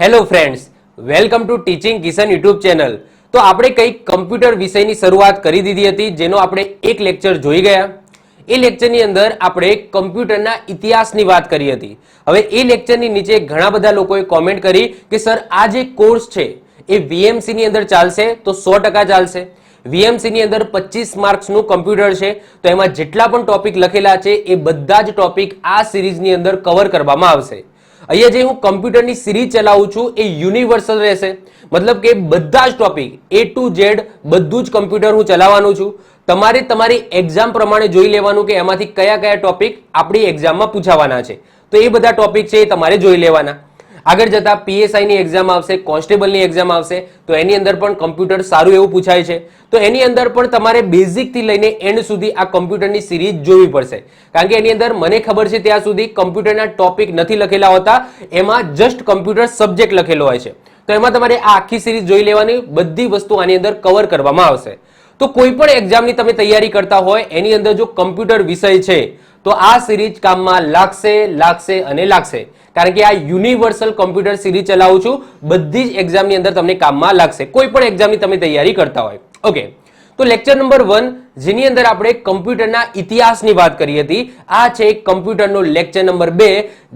Hello friends, welcome to teaching Kishan YouTube channel. તો આપણે કંઈક કમ્પ્યુટર વિષયની શરૂઆત કરી દીધી હતી, જેનો આપણે એક લેક્ચર જોઈ ગયા। એ લેક્ચરની અંદર આપણે કમ્પ્યુટરના ઇતિહાસની વાત કરી હતી। હવે એ લેક્ચરની નીચે ઘણા બધા લોકોએ કોમેન્ટ કરી કે સર આ જે કોર્સ છે એ વીએમસી ની અંદર ચાલશે તો 100% ચાલશે। વીએમસી ની અંદર 25 માર્ક્સનું કમ્પ્યુટર છે, તો એમાં જેટલા પણ ટોપિક લખેલા છે એ બધા જ ટોપિક આ સિરીઝની અંદર કવર કરવામાં આવશે। અહીંયા જે હું કમ્પ્યુટરની સિરીઝ ચલાવું છું એ યુનિવર્સલ રહેશે, મતલબ કે બધા જ ટોપિક A to Z બધું જ કમ્પ્યુટર હું ચલાવવાનું છું। તમારે તમારી એક્ઝામ પ્રમાણે જોઈ લેવાનું કે એમાંથી કયા કયા ટોપિક આપણી એક્ઝામમાં પૂછાવાના છે, તો એ બધા ટોપિક છે એ તમારે જોઈ લેવાના। આગળ જતા પીએસઆઈ ની એક્ઝામ આવશે, કોન્સ્ટેબલની એક્ઝામ આવશે, તો એની અંદર પણ કમ્પ્યુટર સારું એવું પૂછાય છે। તો એની અંદર પણ તમારે બેઝિક થી લઈને એન્ડ સુધી આ કમ્પ્યુટરની સિરીઝ જોવી પડશે, કારણ કે એની અંદર મને ખબર છે ત્યાં સુધી કમ્પ્યુટરના ટોપિક નથી લખેલા હોતા, એમાં જસ્ટ કમ્પ્યુટર સબ્જેક્ટ લખેલો હોય છે। તો એમાં તમારે આ આખી સિરીઝ જોઈ લેવાની, બધી વસ્તુ આની અંદર કવર કરવામાં આવશે। તો કોઈ પણ એક્ઝામની તમે તૈયારી કરતા હોય એની અંદર જો કમ્પ્યુટર વિષય છે તો આ સિરીઝ કામમાં લાગશે અને લાગશે, કારણ કે આ યુનિવર્સલ કમ્પ્યુટર સિરીઝ ચલાવું છું, બધી જ એક્ઝામની અંદર તમને કામમાં લાગશે, કોઈ પણ એક્ઝામની તમે તૈયારી કરતા હોય। ઓકે, તો લેક્ચર નંબર 1 જેની અંદર આપણે કમ્પ્યુટરના ઇતિહાસની વાત કરી હતી, આ છે કમ્પ્યુટરનો લેક્ચર નંબર 2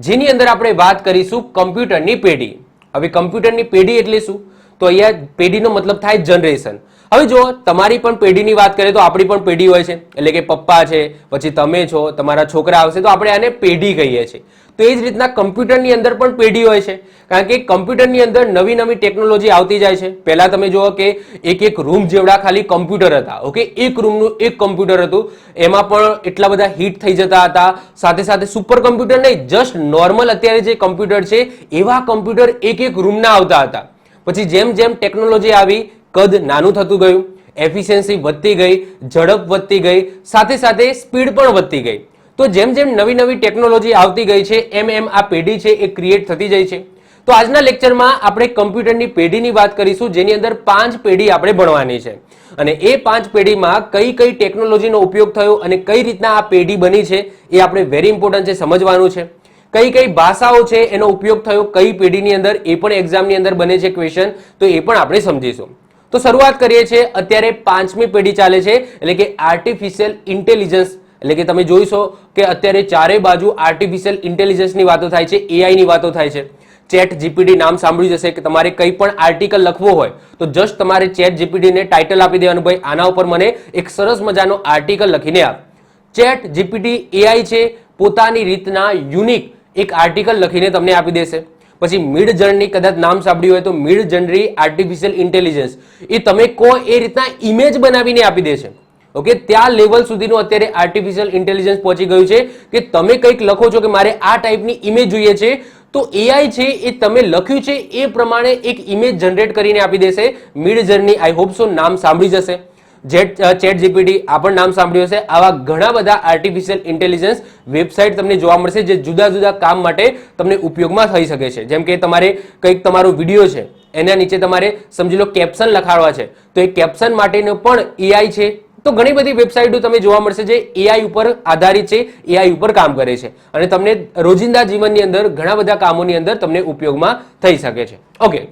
જેની અંદર આપણે વાત કરીશું કમ્પ્યુટરની પેઢી। હવે કમ્પ્યુટરની પેઢી એટલે શું? તો અહીંયા પેઢીનો મતલબ થાય જનરેશન। હવે જો તમારી પણ પેઢીની વાત કરીએ તો આપણી પણ પેઢી હોય છે, એટલે કે પપ્પા છે, પછી તમે છો, તમારા છોકરા આવશે, તો આપણે આને પેઢી કહીએ છીએ। તો એ જ રીતના કમ્પ્યુટરની અંદર પણ પેઢી હોય છે, કારણ કે કમ્પ્યુટરની અંદર નવી નવી ટેકનોલોજી આવતી જાય છે। પહેલા તમે જુઓ કે એક રૂમ જેવડા ખાલી કમ્પ્યુટર હતા, ઓકે, એક રૂમનું એક કમ્પ્યુટર હતું, એમાં પણ એટલા બધા હીટ થઈ જતા હતા, સાથે સાથે સુપર કમ્પ્યુટર નહીં, જસ્ટ નોર્મલ અત્યારે જે કમ્પ્યુટર છે એવા કમ્પ્યુટર એક રૂમના આવતા હતા। પછી જેમ જેમ ટેકનોલોજી આવી, કદ નાનું થતું ગયું, એફિશિયન્સી વધતી ગઈ, ઝડપ વધતી ગઈ, સાથે સાથે સ્પીડ પણ વધતી ગઈ। તો જેમ જેમ નવી નવી ટેકનોલોજી આવતી ગઈ છે એમ એમ આ પેઢી છે એ ક્રિએટ થતી જાય છે। તો આજના લેક્ચરમાં આપણે કમ્પ્યુટરની પેઢીની વાત કરીશું, જેની અંદર 5 પેઢી આપણે ભણવાની છે, અને એ 5 પેઢીમાં કઈ કઈ ટેકનોલોજીનો ઉપયોગ થયો અને કઈ રીતના આ પેઢી બની છે એ આપણે વેરી ઇમ્પોર્ટન્ટ છે સમજવાનું છે। કઈ કઈ ભાષાઓ છે એનો ઉપયોગ થયો કઈ પેઢીની અંદર, એ પણ એક્ઝામની અંદર બને છે ક્વેશ્ચન, તો એ પણ આપણે સમજીશું। તો શરૂઆત કરીએ છીએ, અત્યારે 5મી પેઢી ચાલે છે, એટલે કે આર્ટિફિશિયલ ઇન્ટેલિજન્સ। એટલે કે તમે જોઈશો કે અત્યારે ચારે બાજુ આર્ટિફિશિયલ ઇન્ટેલિજન્સની વાતો થાય છે, એઆઈ ની વાતો થાય છે। ચેટ જીપીટી નામ સાંભળ્યું જશે કે તમારે કંઈ પણ આર્ટિકલ લખવો હોય તો જસ્ટ તમારે ચેટ જીપીટીને ટાઇટલ આપી દેવાનું, ભાઈ આના ઉપર મને એક સરસ મજાનો આર્ટિકલ લખીને આપ। ચેટ જીપીટી એઆઈ છે, પોતાની રીતના યુનિક એક આર્ટિકલ લખીને તમને આપી દેશે। પછી મિડ જર્ની કદાચ નામ સાંભળ્યું હોય તો મિડ જર્ની આર્ટિફિશિયલ ઇન્ટેલિજન્સ, એ તમે કહો એ રીતના ઇમેજ બનાવીને આપી દેશે। ઓકે, ત્યાં લેવલ સુધીનું અત્યારે આર્ટિફિશિયલ ઇન્ટેલિજન્સ પહોંચી ગયું છે કે તમે કંઈક લખો છો કે મારે આ ટાઈપની ઇમેજ જોઈએ છે, તો એઆઈ છે એ તમે લખ્યું છે એ પ્રમાણે એક ઇમેજ જનરેટ કરીને આપી દેશે। Mid journey, I hope so નામ સાંભળી જશે, ચેટ જીપીટી આ પણ નામ સાંભળ્યું હશે। આવા ઘણા બધા આર્ટિફિશિયલ ઇન્ટેલિજન્સ વેબસાઇટ તમને જોવા મળશે જે જુદા જુદા કામ માટે તમને ઉપયોગમાં થઈ શકે છે। જેમ કે તમારે કંઈક તમારો વિડીયો છે એના નીચે તમારે સમજી લો કેપ્શન લખાડવા છે, તો એ કેપ્શન માટેનો પણ એઆઈ છે। તો ઘણી બધી વેબસાઇટો તમે જોવા મળશે જે એઆઈ ઉપર આધારિત છે, એઆઈ ઉપર કામ કરે છે, અને તમને રોજિંદા જીવનની અંદર ઘણા બધા કામોની અંદર તમને ઉપયોગમાં થઈ શકે છે। ઓકે,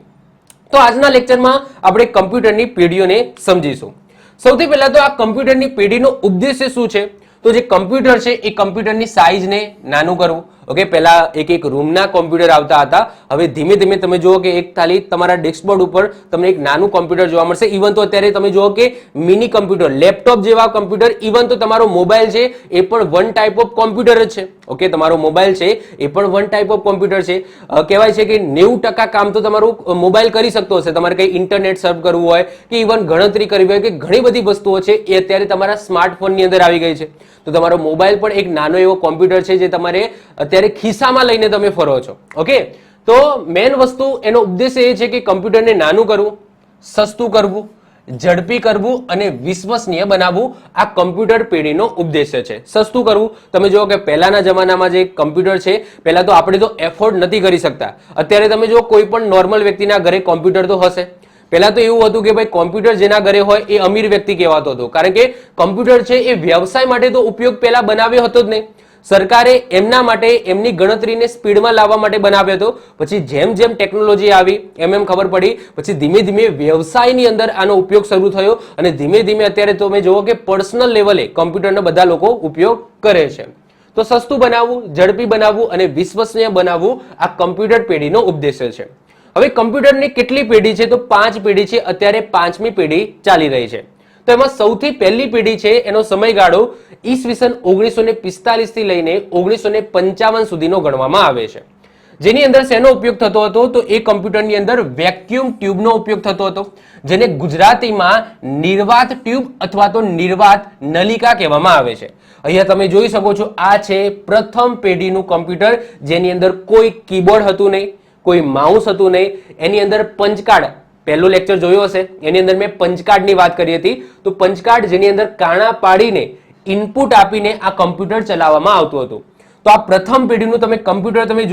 તો આજના લેક્ચરમાં આપણે કમ્પ્યુટરની પેઢીઓને સમજીશું। સૌથી પહેલા તો આ કમ્પ્યુટરની પેઢીનો ઉદ્દેશ્ય શું છે? તો જે કમ્પ્યુટર છે એ કમ્પ્યુટરની સાઇઝને નાનું કરવું। ઓકે, પહેલા એક રૂમના કોમ્પ્યુટર આવતા હતા, હવે ધીમે ધીમે તમે જુઓ કે એક ખાલી તમારા ડેસ્કબોર્ડ ઉપર તમને એક નાનું કોમ્પ્યુટર જોવા મળશે। ઇવન તો અત્યારે તમે જુઓ કે મિની કમ્પ્યુટર, લેપટોપ જેવા કમ્પ્યુટર, ઇવન તો તમારો મોબાઈલ છે એ પણ વન ટાઈપ ઓફ કોમ્પ્યુટર જ છે। ઓકે, તમારો મોબાઈલ છે એ પણ વન ટાઈપ ઓફ કોમ્પ્યુટર છે। કહેવાય છે કે 90% કામ તો તમારું મોબાઈલ કરી શકતો હશે, તમારે કંઈ ઇન્ટરનેટ સર્ફ કરવું હોય કે ઇવન ગણતરી કરવી હોય કે ઘણી બધી વસ્તુઓ છે એ અત્યારે તમારા સ્માર્ટફોનની અંદર આવી ગઈ છે। તો તમારો મોબાઈલ પણ એક નાનો એવો કોમ્પ્યુટર છે જે તમારે અત્યારે ખિસ્સામાં લઈને તમે ફરો છો। ઓકે, તો મેઇન વસ્તુ એનો ઉદ્દેશ્ય એ છે કે કમ્પ્યુટરને નાનું કરવું, સસ્તું કરવું, ઝડપી કરવું અને વિશ્વસનીય બનાવવું, આ કમ્પ્યુટર પેઢીનો ઉદ્દેશ્ય છે। સસ્તું કરવું, તમે જુઓ કે પહેલાના જમાનામાં જે કમ્પ્યુટર છે, પહેલા તો આપણે તો એફોર્ડ નથી કરી શકતા, અત્યારે તમે જો કોઈ પણ નોર્મલ વ્યક્તિના ઘરે કોમ્પ્યુટર તો હશે। પહેલા તો એવું હતું કે ભાઈ કોમ્પ્યુટર જેના ઘરે હોય એ અમીર વ્યક્તિ કહેવાતો હતો, કારણ કે કમ્પ્યુટર છે એ વ્યવસાય માટે તો ઉપયોગ પહેલા બનાવ્યો હતો જ નહીં, સરકારે એમના માટે એમની ગણતરીને સ્પીડમાં લાવવા માટે બનાવ્યો હતો. પછી જેમ જેમ ટેકનોલોજી આવી એમ ખબર પડી, પછી ધીમે ધીમે વ્યવસાયની અંદર આનો ઉપયોગ શરૂ થયો અને ધીમે ધીમે અત્યારે તમે જુઓ કે પર્સનલ લેવલે કમ્પ્યુટરનો બધા લોકો ઉપયોગ કરે છે. તો સસ્તું બનાવવું, ઝડપી બનાવવું અને વિશ્વસનીય બનાવવું આ કમ્પ્યુટર પેઢીનો ઉદ્દેશ્ય છે. હવે કમ્પ્યુટરની કેટલી પેઢી છે? તો 5 પેઢી છે. અત્યારે 5મી પેઢી ચાલી રહી છે. તો એમાં સૌથી પહેલી પેઢી છે એનો સમયગાળો ઈસવીસન 1945 થી લઈને 1955 સુધીનો ગણવામાં આવે છે. જેની અંદર શેનો ઉપયોગ થતો હતો? તો એ કમ્પ્યુટરની અંદર વેક્યુમ ટ્યુબનો ઉપયોગ થતો હતો, જેને ગુજરાતીમાં નિર્વાત ટ્યુબ અથવા તો નિર્વાત નલિકા કહેવામાં આવે છે. અહીંયા તમે જોઈ શકો છો, આ છે પ્રથમ પેઢીનું કમ્પ્યુટર, જેની અંદર કોઈ કીબોર્ડ હતું નહીં, કોઈ માઉસ હતું નહીં. એની અંદર પંચકાર્ડ, પહેલો લેક્ચર જોયો હશે, એની અંદર મેં પંચકાર્ડની વાત કરી હતી. તો પંચકાર્ડ જેની અંદર કાણા પાડીને ઇનપુટ આપીને આ કમ્પ્યુટર ચલાવવામાં આવતું હતું. તો આ પ્રથમ પેઢીનું તમે કમ્પ્યુટર તમે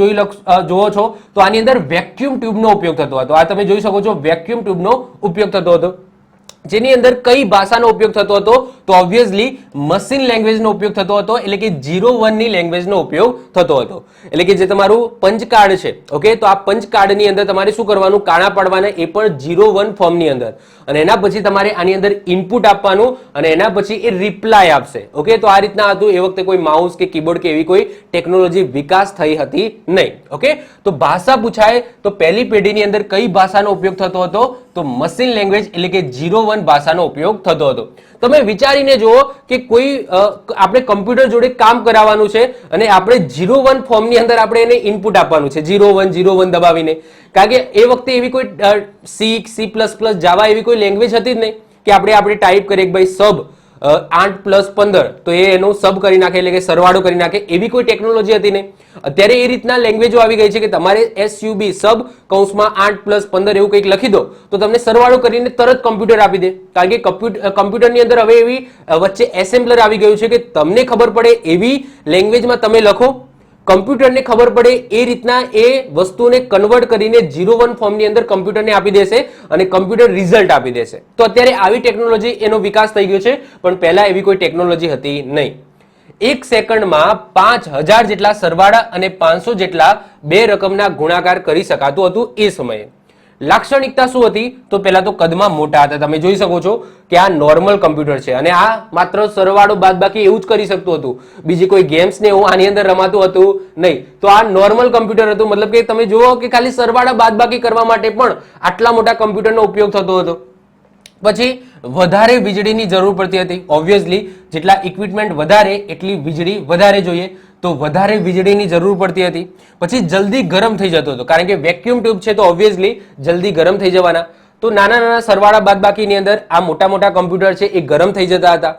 જોવો છો તો આની અંદર વેક્યુમ ટ્યુબનો ઉપયોગ થતો હતો. આ તમે જોઈ શકો છો, વેક્યુમ ટ્યુબનો ઉપયોગ થતો હતો. જેની અંદર કઈ ભાષાનો ઉપયોગ થતો હતો? તો ઓબ્વિયસલી મશીન લેંગ્વેજનો ઉપયોગ થતો હતો, એટલે કે 01 ની લેંગ્વેજનો ઉપયોગ થતો હતો. એટલે કે જે તમારું પંચ કાર્ડ છે, ઓકે, તો આ પંચ કાર્ડની અંદર તમારે શું કરવાનું? કાણા પાડવાના, એ પણ 01 ફોર્મની અંદર, અને એના પછી તમારે આની અંદર ઇનપુટ આપવાનું અને એના પછી એ રિપ્લાય આપશે. ઓકે, તો આ રીતના હતું. એ વખતે કોઈ માઉસ કે કીબોર્ડ કે એવી કોઈ ટેકનોલોજી વિકાસ થઈ હતી નહીં. ઓકે, તો ભાષા પૂછાય તો પહેલી પેઢીની અંદર કઈ ભાષાનો ઉપયોગ થતો હતો? તો મશીન લેંગ્વેજ એટલે કે 01 ભાષાનો ઉપયોગ થતો હતો. તમે વિચારીને જુઓ કે કોઈ આપણે કમ્પ્યુટર જોડે કામ કરાવવાનું છે અને આપણે 01 ફોર્મની અંદર આપણે એને ઇનપુટ આપવાનું છે, 01 દબાવીને. કારણ કે એ વખતે એવી કોઈ C++, જાવા એવી કોઈ લેંગ્વેજ હતી જ નહીં કે આપણે ટાઈપ કરીએ કે ભાઈ સબ 8 + 15 તો એ એનું સબ કરી નાખે, એટલે કે સરવાળો કરી નાખે. એવી કોઈ ટેકનોલોજી હતી નહીં. અત્યારે એ રીતના લેંગ્વેજો આવી ગઈ છે કે તમારે SUB સબ કૌંસમાં 8 + 15 એવું કંઈક લખી દો તો તમને સરવાળો કરીને તરત કમ્પ્યુટર આપી દે. કારણ કે કમ્પ્યુટરની અંદર હવે એવી વચ્ચે એસેમ્બલર આવી ગયું છે કે તમને ખબર પડે એવી લેંગ્વેજમાં તમે લખો, કમ્પ્યુટરને ખબર પડે એ રીતના એ વસ્તુને કન્વર્ટ કરીને 01 ફોર્મની અંદર કમ્પ્યુટરને આપી દેશે અને કમ્પ્યુટર રિઝલ્ટ આપી દેશે. તો અત્યારે આવી ટેકનોલોજી એનો વિકાસ થઈ ગયો છે, પણ પહેલા એવી કોઈ ટેકનોલોજી હતી નહીં. 1 સેકન્ડમાં 5000 જેટલા સરવાળા અને 500 જેટલા બે રકમના ગુણાકાર કરી શકાતું હતું એ સમયે. લાક્ષણિકતા શું હતી? તો પહેલા તો કદમાં મોટા હતા. તમે જોઈ શકો છો કે આ નોર્મલ કમ્પ્યુટર છે અને આ માત્ર સરવાળો બાદબાકી એવું જ કરી શકતું હતું. બીજી કોઈ ગેમ્સ ને એવું આની અંદર રમાતું હતું નહીં. તો આ નોર્મલ કમ્પ્યુટર હતું, મતલબ કે તમે જુઓ કે ખાલી સરવાળા બાદબાકી કરવા માટે પણ આટલા મોટા કમ્પ્યુટરનો ઉપયોગ થતો હતો. પછી વધારે વીજળીની જરૂર પડતી હતી. ઓબ્વિયસલી જેટલા ઇક્વિપમેન્ટ વધારે એટલી વીજળી વધારે જોઈએ, તો વધારે વીજળીની જરૂર પડતી હતી. પછી જલ્દી ગરમ થઈ જતો હતો, કારણ કે વેક્યુમ ટ્યુબ છે તો ઓબ્વિયસલી જલ્દી ગરમ થઈ જવાના. તો નાના નાના સરવાળા બાદબાકીની અંદર આ મોટા મોટા કમ્પ્યુટર છે એ ગરમ થઈ જતા હતા.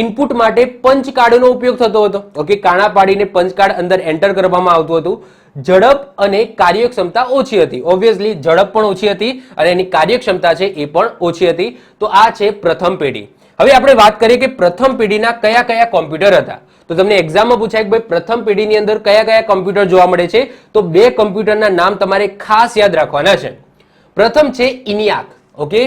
ઇનપુટ માટે પંચ કાર્ડનો ઉપયોગ થતો હતો. ઓકે, કાણા પાડીને પંચ કાર્ડ અંદર એન્ટર કરવામાં આવતું હતું. ઝડપ અને કાર્યક્ષમતા ઓછી હતી. ઓબ્વિયસલી ઝડપ પણ ઓછી હતી અને એની કાર્યક્ષમતા છે એ પણ ઓછી હતી. તો આ છે પ્રથમ પેઢી. હવે આપણે વાત કરીએ કે પ્રથમ પેઢીના કયા કયા કોમ્પ્યુટર હતા. તો તમને એક્ઝામમાં પૂછાય કે ભાઈ પ્રથમ પેઢીની અંદર કયા કયા કોમ્પ્યુટર જોવા મળે છે? તો બે કોમ્પ્યુટરના નામ તમારે ખાસ યાદ રાખવાના છે. પ્રથમ છે ઇનિયાક. ઓકે,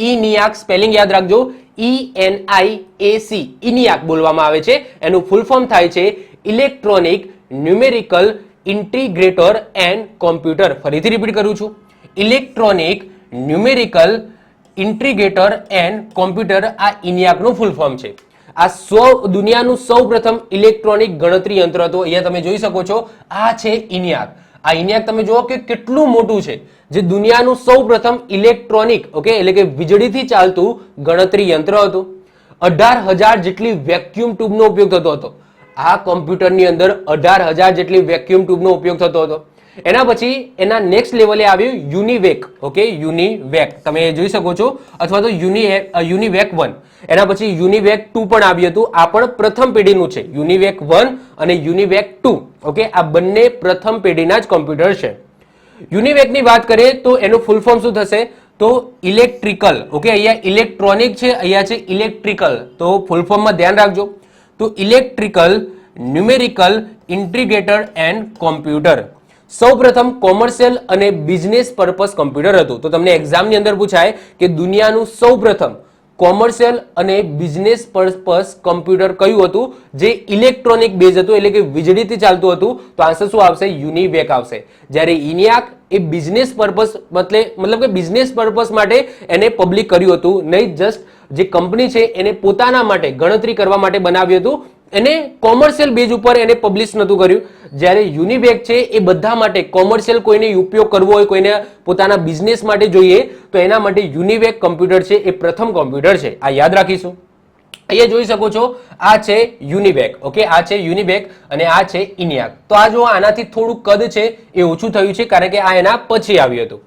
ઇનિયાક સ્પેલિંગ યાદ રાખજો, ENIAC, ઇનિયાક બોલવામાં આવે છે. એનું ફૂલ ફોર્મ થાય છે electronic numerical integrator and computer. ફરીથી રિપીટ કરું છું, electronic numerical integrator and computer. આ ઇનિયાકનું ફૂલ ફોર્મ છે. આ દુનિયાનું સૌપ્રથમ ઇલેક્ટ્રોનિક ગણતરી યંત્ર હતું. અહીંયા તમે જોઈ શકો છો, આ છે ઇનિયાક. આ ઇનિયાક તમે જુઓ કે કેટલું મોટું છે, જે દુનિયાનું સૌપ્રથમ ઇલેક્ટ્રોનિક, ઓકે, એટલે કે વીજળીથી ચાલતું ગણતરી યંત્ર હતું. 18,000 જેટલી વેક્યુમ ટ્યુબનો ઉપયોગ થતો હતો. આ કોમ્પ્યુટરની અંદર 18,000 જેટલી વેક્યુમ ટ્યુબનો ઉપયોગ થતો હતો. એના પછી એના નેક્સ્ટ લેવલે આવ્યું યુનિવેક. ઓકે, યુનિવેક તમે જોઈ શકો છો, અથવા તો યુનિવેક 1. એના પછી યુનિવેક 2 પણ આવ્યું હતું. આ પણ પ્રથમ પેઢીનું છે. યુનિવેક 1 અને યુનિવેક 2. ઓકે, આ બંને પ્રથમ પેઢીના જ કોમ્પ્યુટર છે. યુનિવેકની વાત કરીએ તો એનું ફૂલ ફોર્મ શું થશે? તો ઇલેક્ટ્રિકલ. ઓકે, અહીંયા ઇલેક્ટ્રોનિક છે, અહીંયા છે ઇલેક્ટ્રિકલ. તો ફૂલ ફોર્મમાં ધ્યાન રાખજો. તો electrical numerical integrator and computer. સૌપ્રથમ કોમર્શિયલ અને બિઝનેસ પર્પસ કમ્પ્યુટર હતું. તો તમને એક્ઝામની અંદર પૂછાય કે દુનિયાનું સૌપ્રથમ કોમર્શિયલ અને બિઝનેસ પર્પસ કોમ્પ્યુટર કયું હતું જે ઇલેક્ટ્રોનિક બેઝ હતું, એટલે કે વીજળીથી ચાલતું હતું? તો આન્સર શું આવશે? યુનિવેક આવશે. જ્યારે ઇનિયાક એ બિઝનેસ પર્પસ મતલબ કે બિઝનેસ પર્પસ માટે એને પબ્લિક કર્યું હતું, નહીં જસ્ટ જે કંપની છે એને પોતાના માટે ગણતરી કરવા માટે બનાવ્યું હતું, એને કોમર્શિયલ બેઝ ઉપર એને પબ્લિશ નહોતું કર્યું. જ્યારે યુનિવેક છે એ બધા માટે કોમર્શિયલ કોઈને ઉપયોગ કરવો હોય, કોઈને પોતાના બિઝનેસ માટે જોઈએ તો એના માટે યુનિવેક કોમ્પ્યુટર છે એ પ્રથમ કોમ્પ્યુટર છે. આ યાદ રાખીશું. અહીંયા જોઈ શકો છો, આ છે યુનિવેક. ઓકે, આ છે યુનિવેક અને આ છે ઇનિયાક. તો આ જો આનાથી થોડું કદ છે એ ઓછું થયું છે કારણ કે આ એના પછી આવ્યું હતું.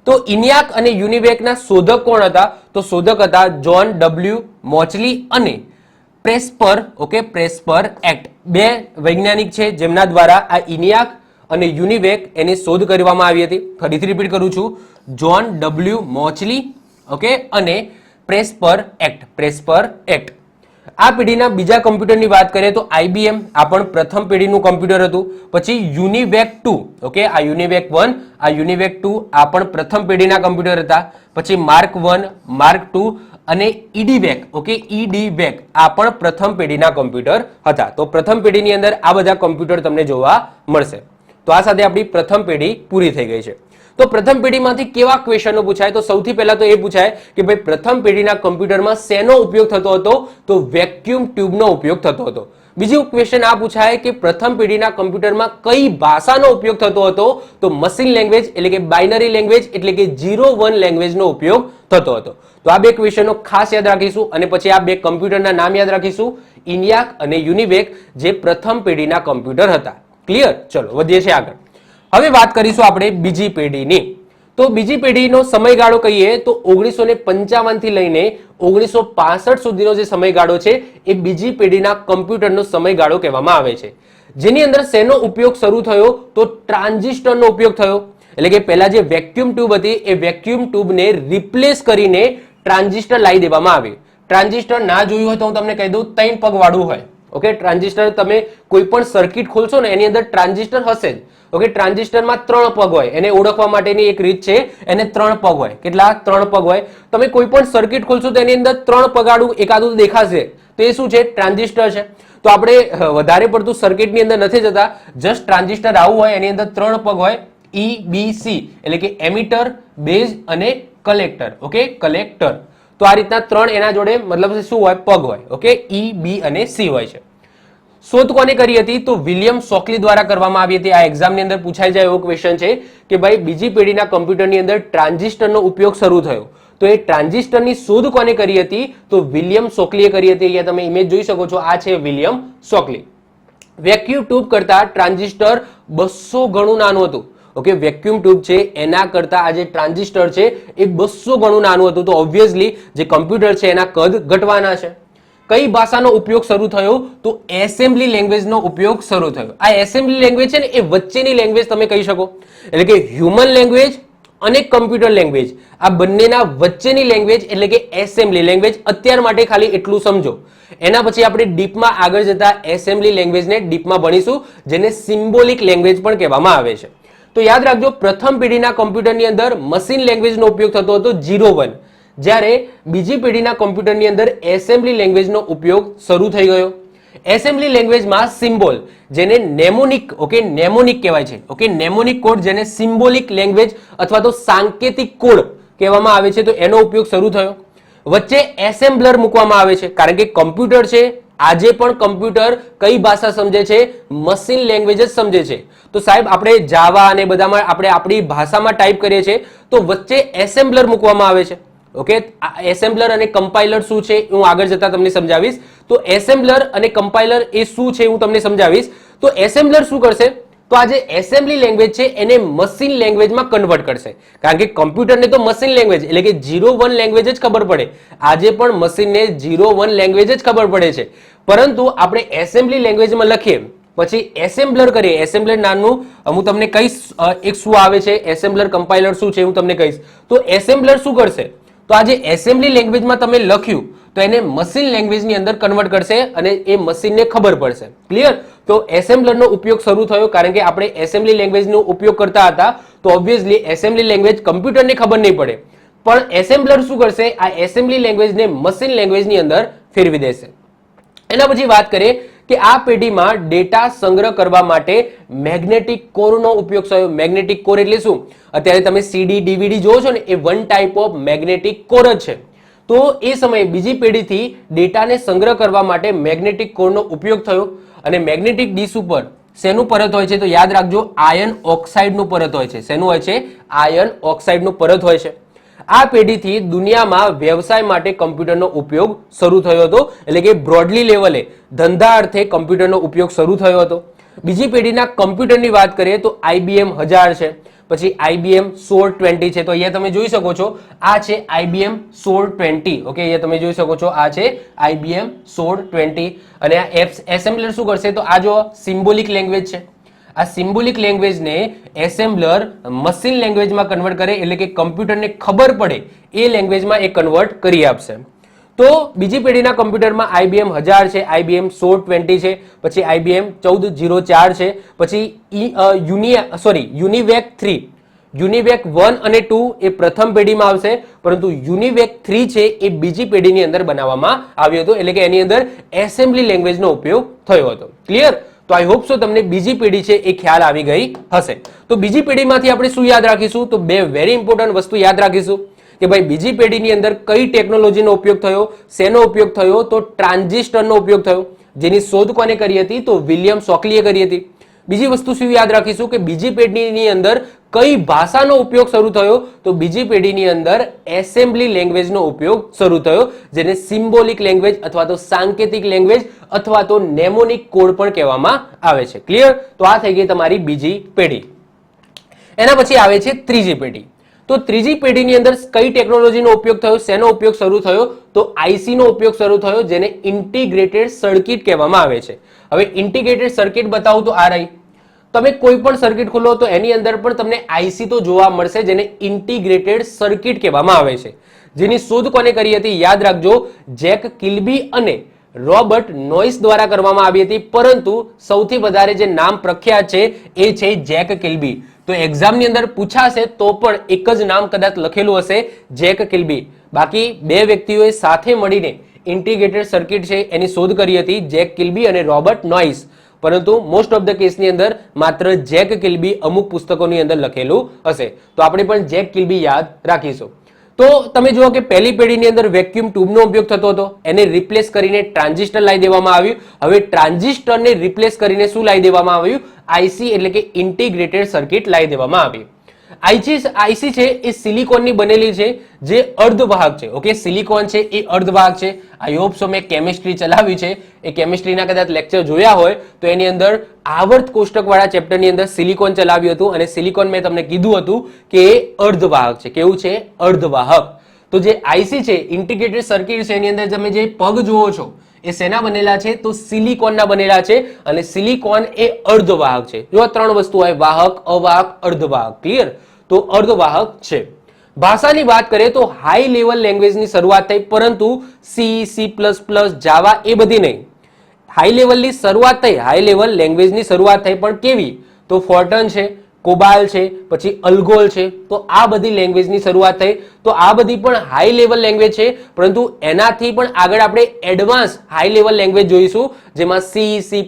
તો ઇનિયાક અને યુનિવેકના શોધક કોણ હતા? તો શોધક હતા જ્હોન ડબલ્યુ મોચલી અને પ્રેસ્પર. Okay, પ્રેસ્પર act. બે વૈજ્ઞાનિક છે જેમના દ્વારા આ ઇનિયાક અને યુનિવેક એની શોધ કરવામાં આવી હતી. ફરીથી રિપીટ કરું છું, જ્હોન ડબલ્યુ મોચલી, ઓકે, અને પ્રેસ્પર એક્ટ. પ્રેસ્પર એક્ટ. આ પેઢીના બીજા કોમ્પ્યુટરની વાત કરીએ તો IBM, આ પણ પ્રથમ પેઢીનું કોમ્પ્યુટર હતું. પછી યુનિવેક 2, ઓકે, આ યુનિવેક 1, આ યુનિવેક 2, આ પણ પ્રથમ પેઢીના કોમ્પ્યુટર હતા. પછી માર્ક 1, માર્ક 2 અને ઇડીવેક. ઓકે, ઇડીવેક આ પણ પ્રથમ પેઢીના કોમ્પ્યુટર હતા. તો પ્રથમ પેઢીની અંદર આ બધા કોમ્પ્યુટર તમને જોવા મળશે. તો આ સાથે આપણી પ્રથમ પેઢી પૂરી થઈ ગઈ છે. તો પ્રથમ પેઢીમાંથી કેવા ક્વેશ્ચનો પૂછાય? તો સૌથી પહેલા તો એ પૂછાય કે ભાઈ પ્રથમ પેઢીના કોમ્પ્યુટરમાં શેનો ઉપયોગ થતો હતો? તો વેક્યુમ ટ્યુબનો ઉપયોગ થતો હતો. બીજું ક્વેશ્ચન આ પૂછાય કે પ્રથમ પેઢીના કોમ્પ્યુટરમાં કઈ ભાષાનો ઉપયોગ થતો હતો? તો મશીન લેંગ્વેજ એટલે કે બાઇનરી લેંગ્વેજ એટલે કે 0-1 લેંગ્વેજનો ઉપયોગ થતો હતો. તો આ બે ક્વેશ્ચનો ખાસ યાદ રાખીશું અને પછી આ બે કોમ્પ્યુટરના નામ યાદ રાખીશું, ઇનિયાક અને યુનિવેક, જે પ્રથમ પેઢીના કોમ્પ્યુટર હતા. ક્લિયર? ચલો વધીએ છીએ આગળ. હવે વાત કરીશું આપણે બીજી પેઢીની. તો બીજી પેઢીનો સમયગાળો કહીએ તો 1955 થી લઈને 1965 સુધીનો જે સમયગાળો છે એ બીજી પેઢીના કોમ્પ્યુટરનો સમયગાળો કહેવામાં આવે છે. જેની અંદર શેનો ઉપયોગ શરૂ થયો? તો ટ્રાન્ઝિસ્ટરનો ઉપયોગ થયો. એટલે કે પહેલા જે વેક્યુમ ટ્યુબ હતી એ વેક્યુમ ટ્યુબને રિપ્લેસ કરીને ટ્રાન્ઝિસ્ટર લાવી દેવામાં આવી. ટ્રાન્ઝિસ્ટર ના જોયું હોય તો હું તમને કહી દઉં, 3 પગ વાળું હોય. ઓકે, ટ્રાન્ઝિસ્ટર તમે કોઈ પણ સર્કિટ ખોલશો ને એની અંદર ટ્રાન્ઝિસ્ટર હશે જ. ઓકે, ટ્રાન્ઝિસ્ટરમાં 3 પગ હોય. એને ઓળખવા માટેની એક રીત છે, એને 3 પગ હોય. કેટલા? 3 પગ હોય. તમે કોઈ પણ સર્કિટ ખોલશો તો એની અંદર 3 પગાડું એકાદું દેખાશે, તો એ શું છે? ટ્રાન્ઝિસ્ટર છે. તો આપણે વધારે પડતું સર્કિટની અંદર નથી જતા, જસ્ટ ટ્રાન્ઝિસ્ટર આવું હોય, એની અંદર 3 પગ હોય, EBC એટલે કે એમિટર, બેઝ અને કલેક્ટર. Okay, collector. તો આ રીતના 3 એના જોડે મતલબ શું હોય? પગ હોય. ઓકે, E, B અને C હોય છે. શોધ કોને કરી હતી? તો વિલિયમ શોકલી દ્વારા કરવામાં આવી હતી. આ એક્ઝામની અંદર પૂછાઈ જાય એવો ક્વેશ્ચન છે કે ભાઈ બીજી પેઢીના કોમ્પ્યુટરની અંદર ટ્રાન્ઝિસ્ટરનો ઉપયોગ શરૂ થયો, તો એ ટ્રાન્ઝિસ્ટરની શોધ કોને કરી હતી? તો વિલિયમ શોકલીએ કરી હતી. અહીંયા તમે ઇમેજ જોઈ શકો છો, આ છે વિલિયમ શોકલી. વેક્યુમ ટ્યુબ કરતા ટ્રાન્ઝિસ્ટર 200 ગણું નાનું હતું. ઓકે, વેક્યુમ ટ્યુબ છે એના કરતા આ જે ટ્રાન્ઝિસ્ટર છે એ 200 ગણું નાનું હતું. તો ઓબ્વિયસલી જે કોમ્પ્યુટર છે એના કદ ઘટવાના છે. કઈ ભાષાનો ઉપયોગ શરૂ થયો? તો એસેમ્બલી લેંગ્વેજનો ઉપયોગ શરૂ થયો. આ એસેમ્બલી લેંગ્વેજ છે ને એ વચ્ચેની લેંગ્વેજ તમે કહી શકો. એટલે કે હ્યુમન લેંગ્વેજ અને કમ્પ્યુટર લેંગ્વેજ, આ બંનેના વચ્ચેની લેંગ્વેજ એટલે કે એસેમ્બલી લેંગ્વેજ. અત્યાર માટે ખાલી એટલું સમજો. એના પછી આપણે ડીપમાં આગળ જતા એસેમ્બલી લેંગ્વેજને ડીપમાં ભણીશું, જેને સિમ્બોલિક લેંગ્વેજ પણ કહેવામાં આવે છે. તો યાદ રાખજો, પ્રથમ પેઢીના કોમ્પ્યુટરની અંદર મશીન લેંગ્વેજનો ઉપયોગ થતો હતો 0-1, જ્યારે બીજી પેઢીના કોમ્પ્યુટરની અંદર એસેમ્બલી લેંગ્વેજનો ઉપયોગ શરૂ થઈ ગયો. એસેમ્બલી લેંગ્વેજમાં સિમ્બોલ, જેને નેમોનિક, ઓકે, નેમોનિક કહેવાય છે. ઓકે, નેમોનિક કોડ, જેને સિમ્બોલિક લેંગ્વેજ અથવા તો સાંકેતિક કોડ કહેવામાં આવે છે, તો એનો ઉપયોગ શરૂ થયો. વચ્ચે એસેમ્બલર મૂકવામાં આવે છે, કારણ કે કોમ્પ્યુટર છે આજે પણ કોમ્પ્યુટર કઈ ભાષા સમજે છે? મશીન લેંગ્વેજ જ સમજે છે. તો સાહેબ આપણે જાવા અને બધામાં આપણે આપણી ભાષામાં ટાઈપ કરીએ છીએ, તો વચ્ચે એસેમ્બલર મૂકવામાં આવે છે. ઓકે, એસેમ્બલર અને કમ્પાઇલર શું છે હું આગળ જતા તમને સમજાવીશ. તો એસેમ્બલર અને કમ્પાઇલર એ શું છે હું તમને સમજાવીશ. તો એસેમ્બલર શું કરશે? તો આ જે એસેમ્બલી લેંગ્વેજ છે એને મશીન લેંગ્વેજમાં કન્વર્ટ કરશે, કારણ કે કોમ્પ્યુટરને તો મશીન લેંગ્વેજ એટલે કે 0-1 લેંગ્વેજ જ ખબર પડે. આજે પણ મશીનને 0-1 લેંગ્વેજ જ ખબર પડે છે, પરંતુ આપણે એસેમ્બલી લેંગ્વેજમાં લખીએ પછી એસેમ્બલર કરીએ. એસેમ્બલર નામનું હું તમને કહીશ એક શું આવે છે, એસેમ્બલર કમ્પાઇલર શું છે હું તમને કહીશ. તો એસેમ્બલર શું કરશે? તો આ જે એસેમ્બલી લેંગ્વેજમાં તમે લખ્યું તો એને મશીન લેંગ્વેજની અંદર કન્વર્ટ કરશે અને એ મશીનને ખબર પડશે. ક્લિયર? તો એસેમ્બલરનો ઉપયોગ શરૂ થયો કારણ કે આપણે એસેમ્બલી લેંગ્વેજનો ઉપયોગ કરતા હતા, તો ઓબ્વિયસલી એસેમ્બલી લેંગ્વેજ કમ્પ્યુટરને ખબર નહીં પડે, પણ એસેમ્બલર શું કરશે? આ એસેમ્બલી લેંગ્વેજને મશીન લેંગ્વેજની અંદર ફેરવી દેશે. એના પછી વાત કરીએ કે આ પેઢીમાં ડેટા સંગ્રહ કરવા માટે મેગ્નેટિક કોરનો ઉપયોગ થયો. મેગ્નેટિક કોર એટલે શું? અત્યારે તમે સીડી ડીવીડી જોવો છો ને, એ one type of magnetic core જ છે. તો એ સમયે બીજી પેઢીથી ડેટાને સંગ્રહ કરવા માટે મેગ્નેટિક કોરનો ઉપયોગ થયો. અને મેગ્નેટિક ડિસ્ક ઉપર શેનું પરત હોય છે? તો યાદ રાખજો, આયર્ન ઓક્સાઇડનું પરત હોય છે. શેનું હોય છે? આયર્ન ઓક્સાઇડનું પરત હોય છે. આ પેઢીથી દુનિયામાં વ્યવસાય માટે કમ્પ્યુટરનો ઉપયોગ શરૂ થયો હતો, એટલે કે બ્રોડલી લેવલે ધંધા અર્થે કમ્પ્યુટરનો ઉપયોગ શરૂ થયો હતો. બીજી પેઢીના કમ્પ્યુટરની વાત કરીએ તો IBM 1000 છે, પછી IBM 1620 છે. તો અહીંયા તમે જોઈ શકો છો, આ છે IBM 1620. ઓકે, અહીંયા તમે જોઈ શકો છો, આ છે IBM 1620. અને આ એસેમ્બલર શું કરશે? તો આ જો સિમ્બોલિક લેંગ્વેજ છે, આ સિમ્બોલિક લેંગ્વેજને એસેમ્બલર મશીન લેંગ્વેજમાં કન્વર્ટ કરે, એટલે કે કમ્પ્યુટરને ખબર પડે એ લેંગ્વેજમાં એ કન્વર્ટ કરી આપશે. તો બીજી પેઢીના કમ્પ્યુટરમાં IBM 1000 છે, IBM 1620 છે, પછી IBM 1404 છે, પછી યુનિવેક 3, યુનિવેક 1 અને 2 એ પ્રથમ પેઢીમાં આવશે, પરંતુ યુનિવેક 3 છે એ બીજી પેઢીની અંદર બનાવવામાં આવ્યો હતો, એટલે કે એની અંદર એસેમ્બલી લેંગ્વેજનો ઉપયોગ થયો હતો. ક્લિયર? તો આઈ હોપ સો તમને બીજી પેઢી છે એ ખ્યાલ આવી ગઈ હશે. તો બીજી પેઢીમાંથી આપણે શું યાદ રાખીશું? તો બે વેરી ઇમ્પોર્ટન્ટ વસ્તુ યાદ રાખીશું કે ભાઈ બીજી પેઢીની અંદર કઈ ટેકનોલોજીનો ઉપયોગ થયો, શેનો ઉપયોગ થયો? તો ટ્રાન્ઝિસ્ટરનો ઉપયોગ થયો, જેની શોધ કોને કરી હતી? તો વિલિયમ શોકલીએ કરી હતી. બીજી વસ્તુ શું યાદ રાખીશું કે બીજી પેઢીની અંદર કઈ ભાષાનો ઉપયોગ શરૂ થયો? તો બીજી પેઢીની અંદર એસેમ્બલી લેંગ્વેજનો ઉપયોગ શરૂ થયો, જેને સિમ્બોલિક લેંગ્વેજ અથવા તો સાંકેતિક લેંગ્વેજ અથવા તો નેમોનિક કોડ પણ કહેવામાં આવે છે. ક્લિયર? તો આ થઈ ગઈ તમારી બીજી પેઢી. એના પછી આવે છે ત્રીજી પેઢી. તો ત્રીજી પેઢીની અંદર કઈ ટેકનોલોજીનો ઉપયોગ થયો, શેનો ઉપયોગ શરૂ થયો? તો IC નો ઉપયોગ શરૂ થયો, જેને ઇન્ટિગ્રેટેડ સર્કિટ કહેવામાં આવે છે. હવે ઇન્ટિગ્રેટેડ સર્કિટ બતાવું તો આ રહી. તમે કોઈ પણ સર્કિટ ખોલો તો એની અંદર પણ તમને IC તો જોવા મળશે, જેને ઇન્ટિગ્રેટેડ સર્કિટ કહેવામાં આવે છે. જેની શોધ કોને કરી હતી? યાદ રાખજો, જેક કિલ્બી અને રોબર્ટ નોઇસ દ્વારા કરવામાં આવી હતી, પરંતુ સૌથી વધારે જે નામ પ્રખ્યાત છે એ છે જેક કિલ્બી. તો એક્ઝામની અંદર પૂછાશે તો પણ એક જ નામ કદાચ લખેલું હશે, જેક કિલ્બી. બાકી બે વ્યક્તિઓએ સાથે મળીને ઇન્ટિગ્રેટેડ સર્કિટ છે એની શોધ કરી હતી, જેક કિલ્બી અને રોબર્ટ નોઇસ. પરંતુ મોસ્ટ ઓફ ધ કેસની અંદર માત્ર જેક કિલ્બી અમુક પુસ્તકોની અંદર લખેલું હશે. તો આપણે પણ જેક કિલ્બી યાદ રાખીશું. તો તમે જુઓ કે પહેલી પેઢીની અંદર વેક્યુમ ટ્યુબનો ઉપયોગ થતો હતો, એને રિપ્લેસ કરીને ટ્રાન્ઝિસ્ટર લાવી દેવામાં આવ્યું. હવે ટ્રાન્ઝિસ્ટરને રિપ્લેસ કરીને શું લાવી દેવામાં આવ્યું? IC એટલે કે ઇન્ટિગ્રેટેડ સર્કિટ લાવી દેવામાં આવી. IC છે એ સિલિકોનની બનેલી છે, જે અર્ધવાહક છે. ઓકે, સિલિકોન છે એ અર્ધવાહક છે. આઈ હોપ સો મેં કેમિસ્ટ્રી ચલાવ્યું છે, એ કેમિસ્ટ્રીના કદાચ લેક્ચર જોયા હોય તો એની અંદર આવર્ત કોષ્ટક વાળા ચેપ્ટરની અંદર સિલિકોન ચલાવ્યું હતું, અને સિલિકોન મેં તમને કીધું હતું કે એ અર્ધવાહક છે. કેવું છે? અર્ધવાહક. તો જે IC છે ઇન્ટિગ્રેટેડ સર્કિટ છે, એની અંદર તમે જે પગ જુઓ છો એ શેના બનેલા છે? તો સિલિકોનના બનેલા છે, અને સિલિકોન એ અર્ધવાહક છે. જો ત્રણ વસ્તુ હોય, વાહક, અવાહક, અર્ધવાહક. ક્લિયર? તો અર્ધવાહક છે. ભાષાની વાત કરીએ તો હાઈ લેવલ લેંગ્વેજની શરૂઆત થઈ, પરંતુ C++, જાવા એ બધી નહીં. હાઈ લેવલની શરૂઆત થઈ, હાઈ લેવલ લેંગ્વેજની શરૂઆત થઈ, પણ કેવી? તો ફોર્ટન છે, કોબાલ છે, પછી અલ્ગોલ છે. તો આ બધી લેંગ્વેજની શરૂઆત થઈ. તો આ બધી પણ હાઈ લેવલ લેંગ્વેજ છે, પરંતુ એનાથી પણ આગળ આપણે એડવાન્સ હાઈ લેવલ લેંગ્વેજ જોઈશું, જેમાં C++,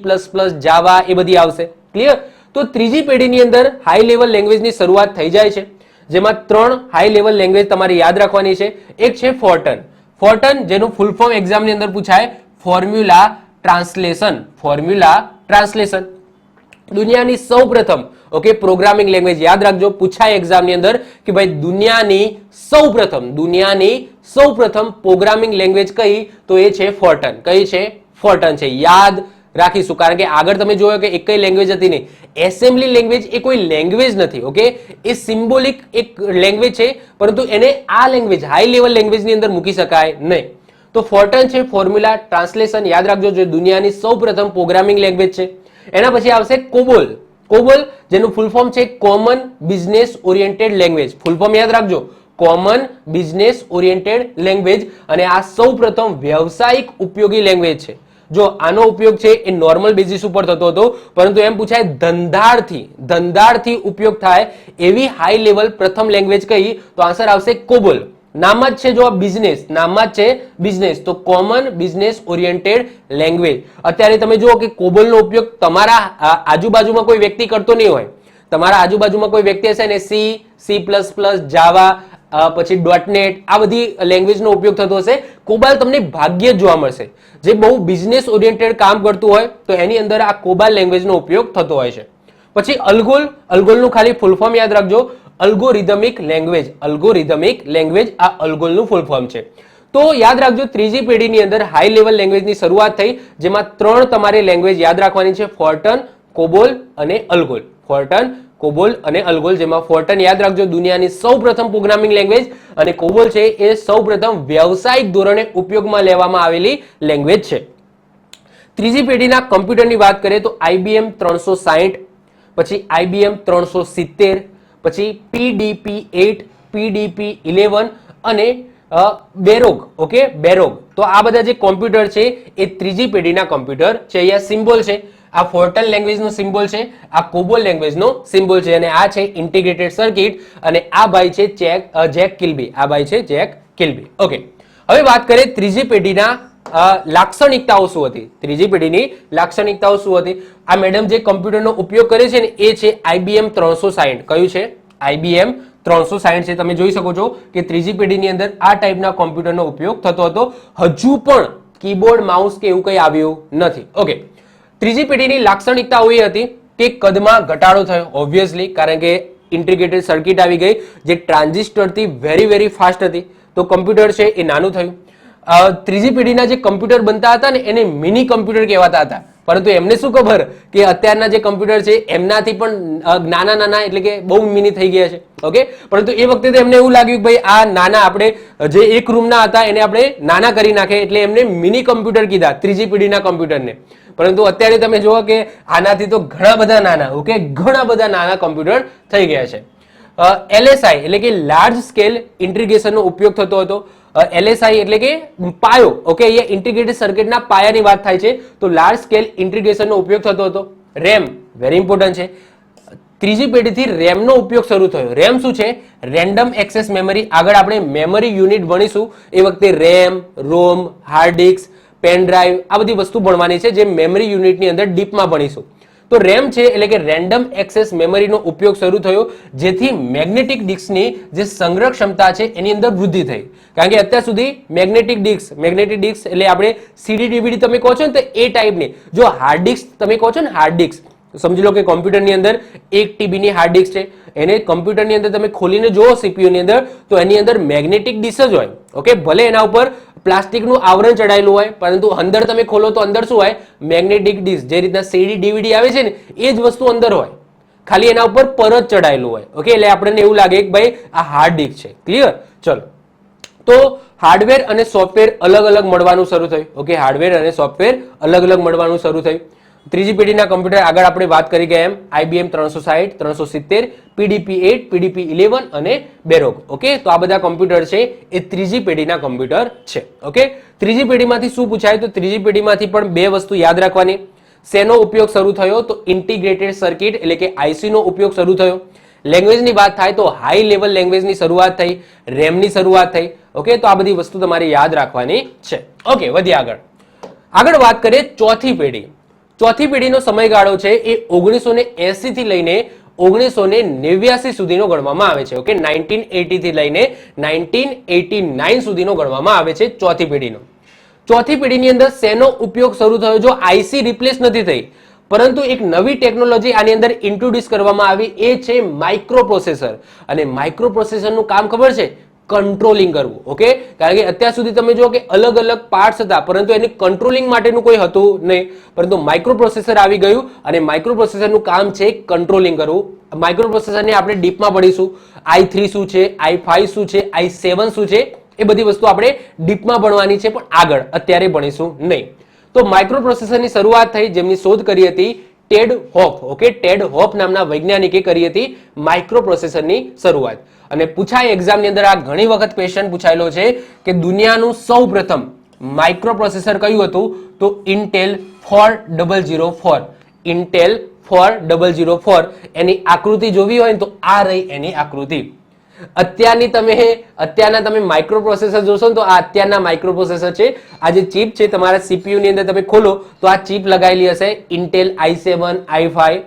જાવા એ બધી આવશે. ક્લિયર? તો ત્રીજી પેઢીની અંદર હાઈ લેવલ લેંગ્વેજની શરૂઆત થઈ જાય છે, જેમાં ત્રણ હાઈ લેવલ લેંગ્વેજ તમારે યાદ રાખવાની છે. એક છે ફોર્ટન. ફોર્ટન જેનું ફૂલ ફોર્મ એક્ઝામની અંદર પૂછાય, ફોર્મ્યુલા ટ્રાન્સલેશન. ફોર્મ્યુલા ટ્રાન્સલેશન દુનિયાની સૌપ્રથમ પ્રોગ્રામિંગ લેંગ્વેજ. યાદ રાખજો, પૂછાય એક્ઝામની અંદર કે ભાઈ દુનિયાની સૌપ્રથમ પ્રોગ્રામિંગ લેંગ્વેજ કઈ? તો એ છે ફોર્ટન. કઈ છે? ફોર્ટન છે. યાદ રાખીશું, કારણ કે આગળ તમે જોયો કે એક કઈ લેંગ્વેજ હતી નહીં. એસેમ્બલી લેંગ્વેજ એ કોઈ લેંગ્વેજ નથી. ઓકે, એ સિમ્બોલિક એક લેંગ્વેજ છે, પરંતુ એને આ લેંગ્વેજ હાઈ લેવલ લેંગ્વેજની અંદર મૂકી શકાય નહીં. તો ફોર્ટન છે ફોર્મ્યુલા ટ્રાન્સલેશન. યાદ રાખજો, જે દુનિયાની સૌપ્રથમ પ્રોગ્રામિંગ લેંગ્વેજ છે. એના પછી આવશે કોબોલ. કોબોલ જેનું ફૂલ ફોર્મ છે common business oriented language. Full form યાદ રાખજો, કોમન બિઝનેસ ઓરિએન્ટેડ લેંગ્વેજ. અને આ સૌપ્રથમ વ્યવસાયિક ઉપયોગી લેંગ્વેજ છે. જો આનો ઉપયોગ છે એ નોર્મલ બેઝિસ ઉપર થતો હતો, પરંતુ એમ પૂછાય ધંધાર્થી ઉપયોગ થાય એવી હાઈ લેવલ પ્રથમ લેંગ્વેજ કઈ? તો આન્સર આવશે કોબોલ. નામમાં જ છે જો બિઝનેસ, નામમાં જ છે બિઝનેસ, તો કોમન બિઝનેસ ઓરિએન્ટેડ લેંગ્વેજ. અત્યારે તમે જુઓ કે કોબોલનો ઉપયોગ તમારા આજુબાજુમાં કોઈ વ્યક્તિ કરતો નહીં હોય. તમારા આજુબાજુમાં કોઈ વ્યક્તિ હશે ને સી, C++, જાવા, પછી .NET આ બધી લેંગ્વેજનો ઉપયોગ થતો હશે. કોબાલ તમને ભાગ્યે જ જોવા મળશે. જે બહુ બિઝનેસ ઓરિએન્ટેડ કામ કરતું હોય તો એની અંદર આ કોબાલ લેંગ્વેજનો ઉપયોગ થતો હોય છે. પછી અલ્ગોલ, અલ્ગોલનું ખાલી ફૂલ ફોર્મ યાદ રાખજો, અલ્ગોરિધમિક લેંગ્વેજ. અલ્ગોરિધમિક લેંગ્વેજ આ અલ્ગોલનું ફૂલ ફોર્મ છે. તો યાદ રાખજો ત્રીજી પેઢીની અંદર હાઈ લેવલ લેંગ્વેજની શરૂઆત થઈ, જેમાં 3 તમારે લેંગ્વેજ યાદ રાખવાની છે, ફોર્ટન, કોબોલ અને અલ્ગોલ. ફોર્ટન, કોબોલ અને અલ્ગોલ, જેમાં ફોર્ટન યાદ રાખજો દુનિયાની સૌપ્રથમ પ્રોગ્રામિંગ લેંગ્વેજ અને કોબોલ છે એ સૌપ્રથમ વ્યવસાયિક ધોરણે ઉપયોગમાં લેવામાં આવેલી લેંગ્વેજ છે. ત્રીજી પેઢીના કમ્પ્યુટરની વાત કરીએ તો IBM 360, પછી IBM 370, પછી PDP-8, PDP-11 અને બેરોગ. ઓકે, બેરોગ. તો આ બધા જે કોમ્પ્યુટર છે એ ત્રીજી પેઢીના કોમ્પ્યુટર છે. અહીંયા સિમ્બોલ છે, આ ફોર્ટન લેંગ્વેજનો સિમ્બોલ છે, આ કોબોલ લેંગ્વેજનો સિમ્બોલ છે અને આ છે ઇન્ટિગ્રેટેડ સર્કિટ અને આ ભાઈ છે જેક કિલ્બી. આ ભાઈ છે જેક કિલ્બી. ઓકે, હવે વાત કરીએ ત્રીજી પેઢીના લાક્ષણિકતાઓ શું હતી. ત્રીજી પેઢીની લાક્ષણિકતાઓ શું હતી? આ મેડમ જે કમ્પ્યુટરનો ઉપયોગ કરે છે ને એ છે IBM 360. કયું છે? IBM 360 છે. તમે જોઈ શકો છો કે ત્રીજી પેઢીની અંદર આ ટાઈપના કોમ્પ્યુટરનો ઉપયોગ થતો હતો. હજુ પણ કીબોર્ડ, માઉસ કે એવું કંઈ આવ્યું નથી. ઓકે, ત્રીજી પેઢીની લાક્ષણિકતાઓ એ હતી કે કદમાં ઘટાડો થયો, ઓબ્વિયસલી, કારણ કે ઇન્ટિગ્રેટેડ સર્કિટ આવી ગઈ જે ટ્રાન્ઝિસ્ટરથી વેરી ફાસ્ટ હતી, તો કમ્પ્યુટર છે એ નાનું થયું. ત્રીજી પેઢીના જે કમ્પ્યુટર બનતા હતા ને એને મિની કમ્પ્યુટર કહેવાતા હતા, પરંતુ એમને શું ખબર કે અત્યારના જે કમ્પ્યુટર છે એમનાથી પણ નાના એટલે કે બહુ મિની થઈ ગયા છે. ઓકે, પરંતુ એ વખતે તો એમને એવું લાગ્યું કે ભાઈ આ નાના, આપણે જે એક રૂમના હતા એને આપણે નાના કરી નાખે, એટલે એમને મિની કમ્પ્યુટર કીધા ત્રીજી પેઢીના કમ્પ્યુટરને. પરંતુ અત્યારે તમે જુઓ કે આનાથી તો ઘણા બધા નાના, ઓકે, ઘણા બધા નાના કમ્પ્યુટર થઈ ગયા છે. LSI એટલે કે લાર્જ સ્કેલ ઇન્ટિગ્રેશનનો ઉપયોગ થતો હતો. LSI એટલે કે પાયો. ઓકે, અહીંયા ઇન્ટિગ્રેટેડ સર્કિટના પાયાની વાત થાય છે, તો લાર્જ સ્કેલ ઇન્ટિગ્રેશનનો ઉપયોગ થતો હતો. રેમ વેરી ઇમ્પોર્ટન્ટ છે. ત્રીજી પેઢીથી રેમનો ઉપયોગ શરૂ થયો. રેમ શું છે? Random access memory. આગળ આપણે મેમરી યુનિટ ભણીશું એ વખતે રેમ, રોમ, હાર્ડ ડિસ્ક, પેન ડ્રાઈવ આ બધી વસ્તુ ભણવાની છે જે મેમરી યુનિટની અંદર ડીપમાં ભણીશું. તો રેમ છે એટલે કે રેન્ડમ એક્સેસ મેમરીનો ઉપયોગ શરૂ થયો, જેથી મેગ્નેટિક ડિસ્કની જે સંગ્રહ ક્ષમતા છે એની અંદર વૃદ્ધિ થઈ. કારણ કે અત્યાર સુધી મેગ્નેટિક ડિસ્ક એટલે આપણે CD DVD તમે કહો છો ને તો એ ટાઈપની. જો હાર્ડ ડિસ્ક તમે કહો છો ને, હાર્ડ ડિસ્ક સમજી લો કે કોમ્પ્યુટરની અંદર 1 TB ની હાર્ડ ડિસ્ક છે, એને કમ્પ્યુટરની અંદર તમે ખોલીને જુઓ CPU ની અંદર તો એની અંદર મેગ્નેટિક ડિસ્ક જ હોય. ઓકે, ભલે એના ઉપર પ્લાસ્ટિકનું આવરણ ચડાયેલું હોય, પરંતુ અંદર તમે ખોલો તો અંદર શું હોય? Magnetic disc. જે રીતના CD DVD આવે છે ને એ જ વસ્તુ અંદર હોય, ખાલી એના ઉપર પરત ચડાયેલું હોય. ઓકે, એટલે આપણને એવું લાગે કે ભાઈ આ હાર્ડ ડિસ્ક છે. ક્લિયર? ચલો, તો હાર્ડવેર અને સોફ્ટવેર અલગ મળવાનું શરૂ થયું. ઓકે, હાર્ડવેર અને સોફ્ટવેર અલગ મળવાનું શરૂ થયું. ત્રીજી પેઢીના કમ્પ્યુટર આગળ આપણે વાત કરી ગયા એમ IBM 360, 370, PDP-8, PDP-11 અને બેરોગ. ઓકે, તો આ બધા કમ્પ્યુટર છે એ ત્રીજી પેઢીના કમ્પ્યુટર છે. ઓકે, ત્રીજી પેઢીમાંથી શું પૂછાય? તો ત્રીજી પેઢીમાંથી પણ બે વસ્તુ યાદ રાખવાની. શેનો ઉપયોગ શરૂ થયો? તો ઇન્ટિગ્રેટેડ સર્કિટ એટલે કે IC નો ઉપયોગ શરૂ થયો. લેંગ્વેજની વાત થાય તો હાઈ લેવલ લેંગ્વેજની શરૂઆત થઈ, રેમની શરૂઆત થઈ. ઓકે, તો આ બધી વસ્તુ તમારે યાદ રાખવાની છે. ઓકે, વધીએ આગળ વાત કરીએ ચોથી પેઢી. ચોથી પેઢીનો સમયગાળો છે એ 1980 થી લઈને 1989 સુધીનો ગણવામાં આવે છે. ઓકે, 1980 થી લઈને 1989 સુધીનો ગણવામાં આવે છે ચોથી પેઢીનો. ચોથી પેઢીની અંદર શેનો ઉપયોગ શરૂ થયો? જો IC રિપ્લેસ નથી થઈ, પરંતુ એક નવી ટેકનોલોજી આની અંદર ઇન્ટ્રોડ્યુસ કરવામાં આવી, એ છે માઇક્રો પ્રોસેસર. અને માઇક્રો પ્રોસેસરનું કામ ખબર છે? કંટ્રોલિંગ કરવું. ઓકે, કારણ કે અત્યાર સુધી તમે જુઓ કે અલગ પાર્ટ્સ હતા, પરંતુ એની કંટ્રોલિંગ માટેનું કોઈ હતું નહીં, પરંતુ માઇક્રો પ્રોસેસર આવી ગયું અને માઇક્રો પ્રોસેસરનું કામ છે કંટ્રોલિંગ કરવું. માઇક્રો પ્રોસેસરને આપણે ડીપમાં ભણીશું. i3 શું છે, i5 શું છે, i7 શું છે, એ બધી વસ્તુ આપણે ડીપમાં ભણવાની છે, પણ આગળ અત્યારે ભણીશું નહીં. તો માઇક્રો પ્રોસેસરની શરૂઆત થઈ, જેમની શોધ કરી હતી Ted hope. Okay, Ted hope નામના વૈજ્ઞાનિકે કરી હતી માઇક્રો પ્રોસેસરની શરૂઆત. અને પૂછાય એક્ઝામની અંદર આ ઘણી વખત ક્વેશ્ચન પૂછાયેલો છે કે દુનિયાનું સૌપ્રથમ માઇક્રો પ્રોસેસર કયું હતું? તો ઇન્ટેલ 4004. ઇન્ટેલ 4004. એની આકૃતિ જોવી હોય ને તો આ રહી એની આકૃતિ. અત્યારના તમે માઇક્રો પ્રોસેસર જોશો ને તો આ અત્યારના માઇક્રો પ્રોસેસર છે. આ જે ચીપ છે તમારા સીપીયુ ની અંદર તમે ખોલો તો આ ચીપ લગાવેલી હશે ઇન્ટેલ i7 i5.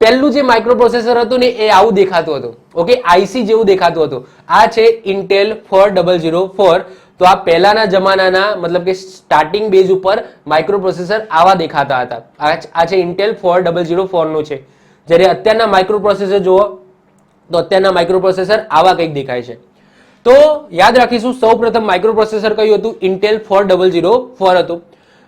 પહેલું જે માઇક્રો પ્રોસેસર હતું ને એ આવું દેખાતું હતું. ઓકે, આઈસી જેવું દેખાતું હતું. આ છે ઇન્ટેલ 4004. તો આ પહેલાના જમાનાના મતલબ કે સ્ટાર્ટિંગ બેઝ ઉપર માઇક્રો પ્રોસેસર આવા દેખાતા હતા. આ છે ઇન્ટેલ 4004 નું છે. જ્યારે અત્યારના માઇક્રો પ્રોસેસર જુઓ તો અત્યારના માઇક્રો પ્રોસેસર આવા કંઈક દેખાય છે. તો યાદ રાખીશું સૌપ્રથમ માઇક્રો પ્રોસેસર કયું હતું? ઇન્ટેલ 4004 હતું.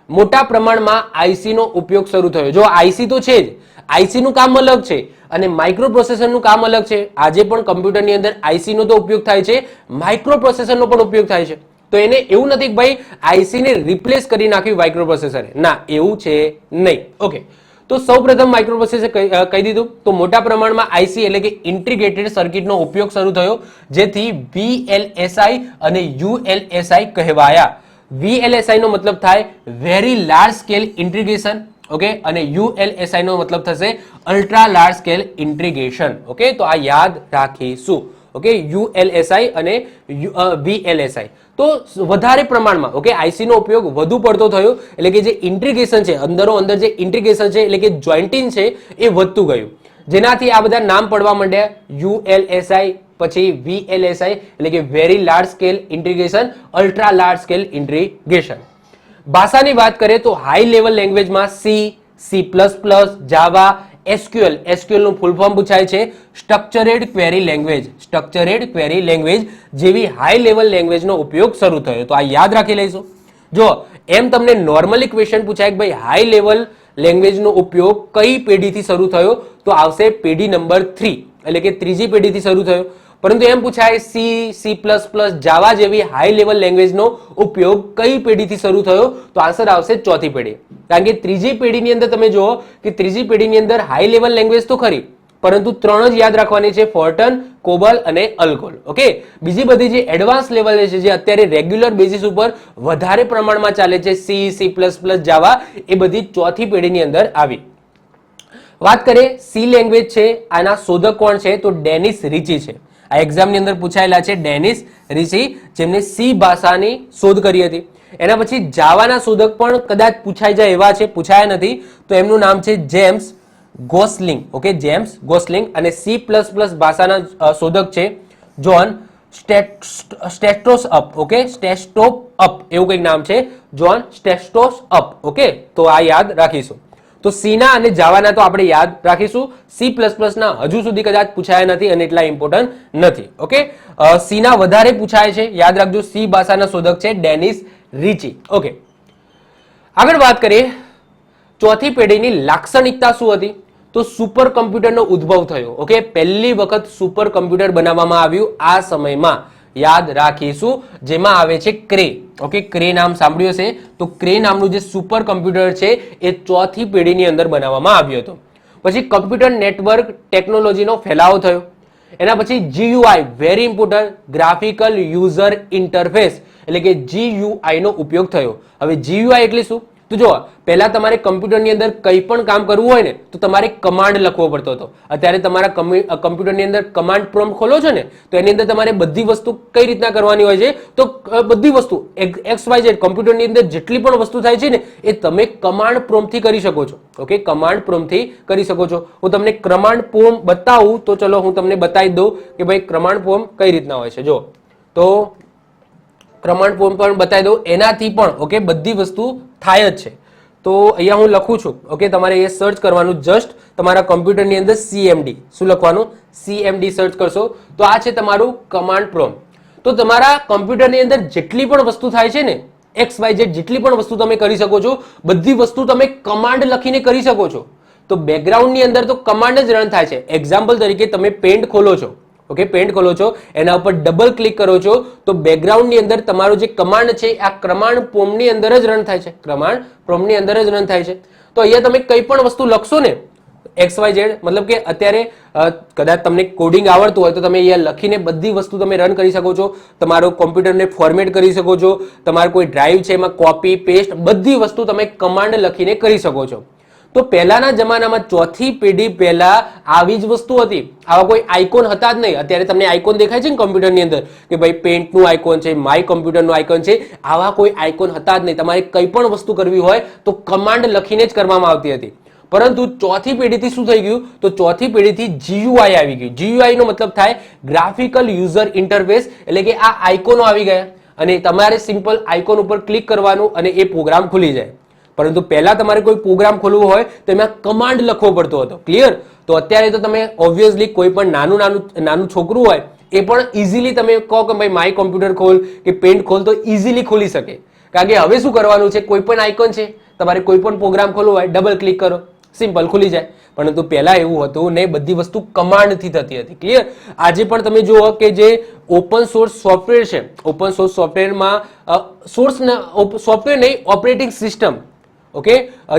મોટા પ્રમાણમાં આઈસી નો ઉપયોગ શરૂ થયો. જો આઈસી તો છે જ, આઈસી નું કામ અલગ છે અને માઇક્રો પ્રોસેસર નું કામ અલગ છે. આજે પણ કમ્પ્યુટરની અંદર આઈસી નો તો ઉપયોગ થાય છે, માઇક્રો પ્રોસેસર નો પણ ઉપયોગ થાય છે. તો એને એવું નથી કે ભાઈ આઈસી ને રિપ્લેસ કરી નાખ્યું માઇક્રો પ્રોસેસરે, ના એવું છે નહીં. ઓકે, તો સૌપ્રથમ માઇક્રો પ્રોસેસર કહી દીધું. તો મોટા પ્રમાણમાં આઈસી એટલે કે ઇન્ટિગ્રેટેડ સર્કિટનો ઉપયોગ શરૂ થયો, જેથી વીએલએસઆઈ અને યુએલએસઆઈ કહેવાયા. વીએલએસઆઈ નો મતલબ થાય very large scale integration. Okay, અને યુએલએસઆઈ નો મતલબ થશે ultra large scale integration. Okay, તો આ યાદ રાખીશું. ઓકે, યુએલએસઆઈ અને વીએલએસઆઈ. તો વધારે પ્રમાણમાં ઓકે આઈસી નો ઉપયોગ વધુ પડતો થયો, એટલે કે જે ઇન્ટિગ્રેશન છે અંદરો અંદર જે ઇન્ટિગ્રેશન છે એટલે કે જોઇન્ટિંગ છે એ વધતું ગયું, જેનાથી આ બધા નામ પડવા માંડ્યા. યુએલએસઆઈ પછી વીએલએસઆઈ એટલે કે very large scale integration, ultra large scale integration. ભાષાની વાત કરીએ તો હાઈ લેવલ લેંગ્વેજમાં સી જાવા, એસક્યુએલ નું ફૂલ ફોર્મ પૂછાય છે, સ્ટ્રક્ચરેડ ક્વેરી લેંગ્વેજ જેવી હાઈ લેવલ લેંગ્વેજનો ઉપયોગ શરૂ થયો. તો આ યાદ રાખી લઈશું. જો એમ તમને નોર્મલી ક્વેશ્ચન પૂછાય કે ભાઈ હાઈ લેવલ લેંગ્વેજનો ઉપયોગ કઈ પેઢીથી શરૂ થયો, તો આવશે પેઢી નંબર 3 એટલે કે ત્રીજી પેઢીથી શરૂ થયો. પરંતુ એમ પૂછાય સી જાવા જેવી હાઈ લેવલ લેંગ્વેજનો ઉપયોગ કઈ પેઢીથી શરૂ થયો, તો આન્સર આવશે ચોથી પેઢી. કારણ કે ત્રીજી પેઢીની અંદર તમે જુઓ કે ત્રીજી પેઢીની અંદર હાઈ લેવલ લેંગ્વેજ તો ખરી, પરંતુ 3 જ યાદ રાખવાની છે, ફોર્ટન, કોબલ અને અલ્ગોલ. ઓકે, બીજી બધી જે એડવાન્સ લેવલ છે જે અત્યારે રેગ્યુલર બેઝિસ ઉપર વધારે પ્રમાણમાં ચાલે છે સી જાવા, એ બધી ચોથી પેઢીની અંદર આવી. વાત કરીએ સી લેંગ્વેજ છે, આના શોધક કોણ છે? તો ડેનિસ રિચી છે. આ એક્ઝામની અંદર પૂછાયેલા છે ડેનિસ રિચી, જેમને સી ભાષાની શોધ કરી હતી. એના પછી જાવાના શોધક પણ કદાચ પૂછાઈ જાય એવા છે, પૂછાયા નથી, તો એમનું નામ છે James Gosling. Okay, James Gosling. અને સી ભાષાના શોધક છે જોન સ્ટેસ્ટોસઅપ. ઓકે, સ્ટેસ્ટોસઅપ એવું કંઈક નામ છે, જોન સ્ટેસ્ટોસઅપ. ઓકે, તો આ યાદ રાખીશું. તો સીના અને જાવાના તો આપણે યાદ રાખીશું. સી ના હજુ સુધી કદાચ પૂછાયા નથી અને એટલા ઇમ્પોર્ટન્ટ નથી. ઓકે, સીના વધારે પૂછાય છે, યાદ રાખજો. સી ભાષાના શોધક છે ડેનિસ રિચી. ઓકે, આગળ વાત કરીએ ચોથી પેઢીની લાક્ષણિકતા શું હતી? તો સુપર કમ્પ્યુટરનો ઉદ્ભવ થયો. ઓકે, પહેલી વખત સુપર કમ્પ્યુટર બનાવવામાં આવ્યું આ સમયમાં, યાદ રાખીશું, જેમાં આવે છે ક્રે. ઓકે, ક્રે નામ સાંભળ્યું હશે. તો ક્રે નામનું જે સુપર કમ્પ્યુટર છે એ ચોથી પેઢીની અંદર બનાવવામાં આવ્યું હતું. પછી કમ્પ્યુટર નેટવર્ક ટેકનોલોજીનો ફેલાવો થયો. એના પછી GUI, very important, graphical user interface એટલે કે જીયુઆઈ નો ઉપયોગ થયો. હવે જીયુઆઈ એટલે શું? તો જો પહેલા તમારે કમ્પ્યુટરની અંદર કંઈ પણ કામ કરવું હોય ને તો તમારે કમાન્ડ લખવો પડતો હતો. અત્યારે તમારા કમ્પ્યુટરની અંદર કમાન્ડ પ્રોમ્પ્ટ ખોલો છો ને તો એની અંદર તમારે બધી વસ્તુ કઈ રીતના કરવાની હોય છે? તો બધી વસ્તુ XYZ કમ્પ્યુટરની અંદર જેટલી પણ વસ્તુ થાય છે ને એ તમે કમાન્ડ પ્રોમ્પ્ટથી કરી શકો છો. ઓકે, કમાન્ડ પ્રોમ્પ્ટથી કરી શકો છો. હું તમને કમાન્ડ પ્રોમ્પ્ટ બતાવું તો ચલો હું તમને બતાવી દઉં કે ભાઈ કમાન્ડ પ્રોમ્પ્ટ કઈ રીતના હોય છે. જો તો કમાન્ડ પ્રોમ્પ્ટ પણ બતાવી દઉં, એનાથી પણ ઓકે બધી વસ્તુ થાય જ છે. તો અહીંયા હું લખું છું. ઓકે, તમારે એ સર્ચ કરવાનું, જસ્ટ તમારા કમ્પ્યુટરની અંદર CMD શું લખવાનું? CMD સર્ચ કરશો તો આ છે તમારું કમાન્ડ પ્રોમ્પ્ટ. તો તમારા કમ્પ્યુટરની અંદર જેટલી પણ વસ્તુ થાય છે ને XYZ જેટલી પણ વસ્તુ તમે કરી શકો છો, બધી વસ્તુ તમે કમાન્ડ લખીને કરી શકો છો. તો બેકગ્રાઉન્ડની અંદર તો કમાન્ડ જ રન થાય છે. એક્ઝામ્પલ તરીકે તમે પેન્ટ ખોલો છો. ઓકે, પેન્ટ ખોલો છો, એના ઉપર ડબલ ક્લિક કરો છો તો બેકગ્રાઉન્ડની અંદર તમારો જે કમાન્ડ છે આ કમાન્ડ પ્રોમ્પ્ટની અંદર જ રન થાય છે. કમાન્ડ પ્રોમ્પ્ટની અંદર જ રન થાય છે. તો અહીંયા તમે કંઈ પણ વસ્તુ લખશો ને XYZ, મતલબ કે અત્યારે કદાચ તમને કોડિંગ આવડતું હોય તો તમે અહીંયા લખીને બધી વસ્તુ તમે રન કરી શકો છો. તમારો કોમ્પ્યુટરને ફોર્મેટ કરી શકો છો. તમારે કોઈ ડ્રાઈવ છે એમાં કોપી પેસ્ટ બધી વસ્તુ તમે કમાન્ડ લખીને કરી શકો છો. તો પહેલાના જમાનામાં ચોથી પેઢી પહેલા આવી જ વસ્તુ હતી, આવા કોઈ આઇકોન હતા જ નહીં. અત્યારે તમને આઇકોન દેખાય છે ને કમ્પ્યુટરની અંદર કે ભાઈ પેન્ટનું આઇકોન છે, માય કમ્પ્યુટરનું આઇકોન છે, આવા કોઈ આઇકોન હતા જ નહીં. તમારે કંઈ પણ વસ્તુ કરવી હોય તો કમાન્ડ લખીને જ કરવામાં આવતી હતી. પરંતુ ચોથી પેઢીથી શું થઈ ગયું, તો ચોથી પેઢીથી GUI આવી ગયું. GUI નો મતલબ થાય ગ્રાફિકલ યુઝર ઇન્ટરફેસ, એટલે કે આ આઇકોનો આવી ગયા અને તમારે સિમ્પલ આઇકોન ઉપર ક્લિક કરવાનું અને એ પ્રોગ્રામ ખુલી જાય. પરંતુ પહેલા તમારે કોઈ પ્રોગ્રામ ખોલવો હોય તો એમાં કમાન્ડ લખવો પડતો હતો. ક્લિયર? તો અત્યારે તો તમે ઓબ્વિયસલી કોઈ પણ નાનું છોકરું હોય એ પણ ઇઝીલી તમે કહો કે ભાઈ માય કોમ્પ્યુટર ખોલ કે પેન્ટ ખોલ તો ઇઝીલી ખોલી શકે. કારણ કે હવે શું કરવાનું છે, કોઈ પણ આઇકોન છે, તમારે કોઈ પણ પ્રોગ્રામ ખોલવો હોય ડબલ ક્લિક કરો, સિમ્પલ ખુલી જાય. પરંતુ પહેલા એવું હતું ને, બધી વસ્તુ કમાન્ડથી થતી હતી. ક્લિયર? આજે પણ તમે જુઓ કે જે ઓપન સોર્સ સોફ્ટવેર છે, ઓપન સોર્સ સોફ્ટવેરમાં સોફ્ટવેર નહીં, ઓપરેટિંગ સિસ્ટમ, ઓકે,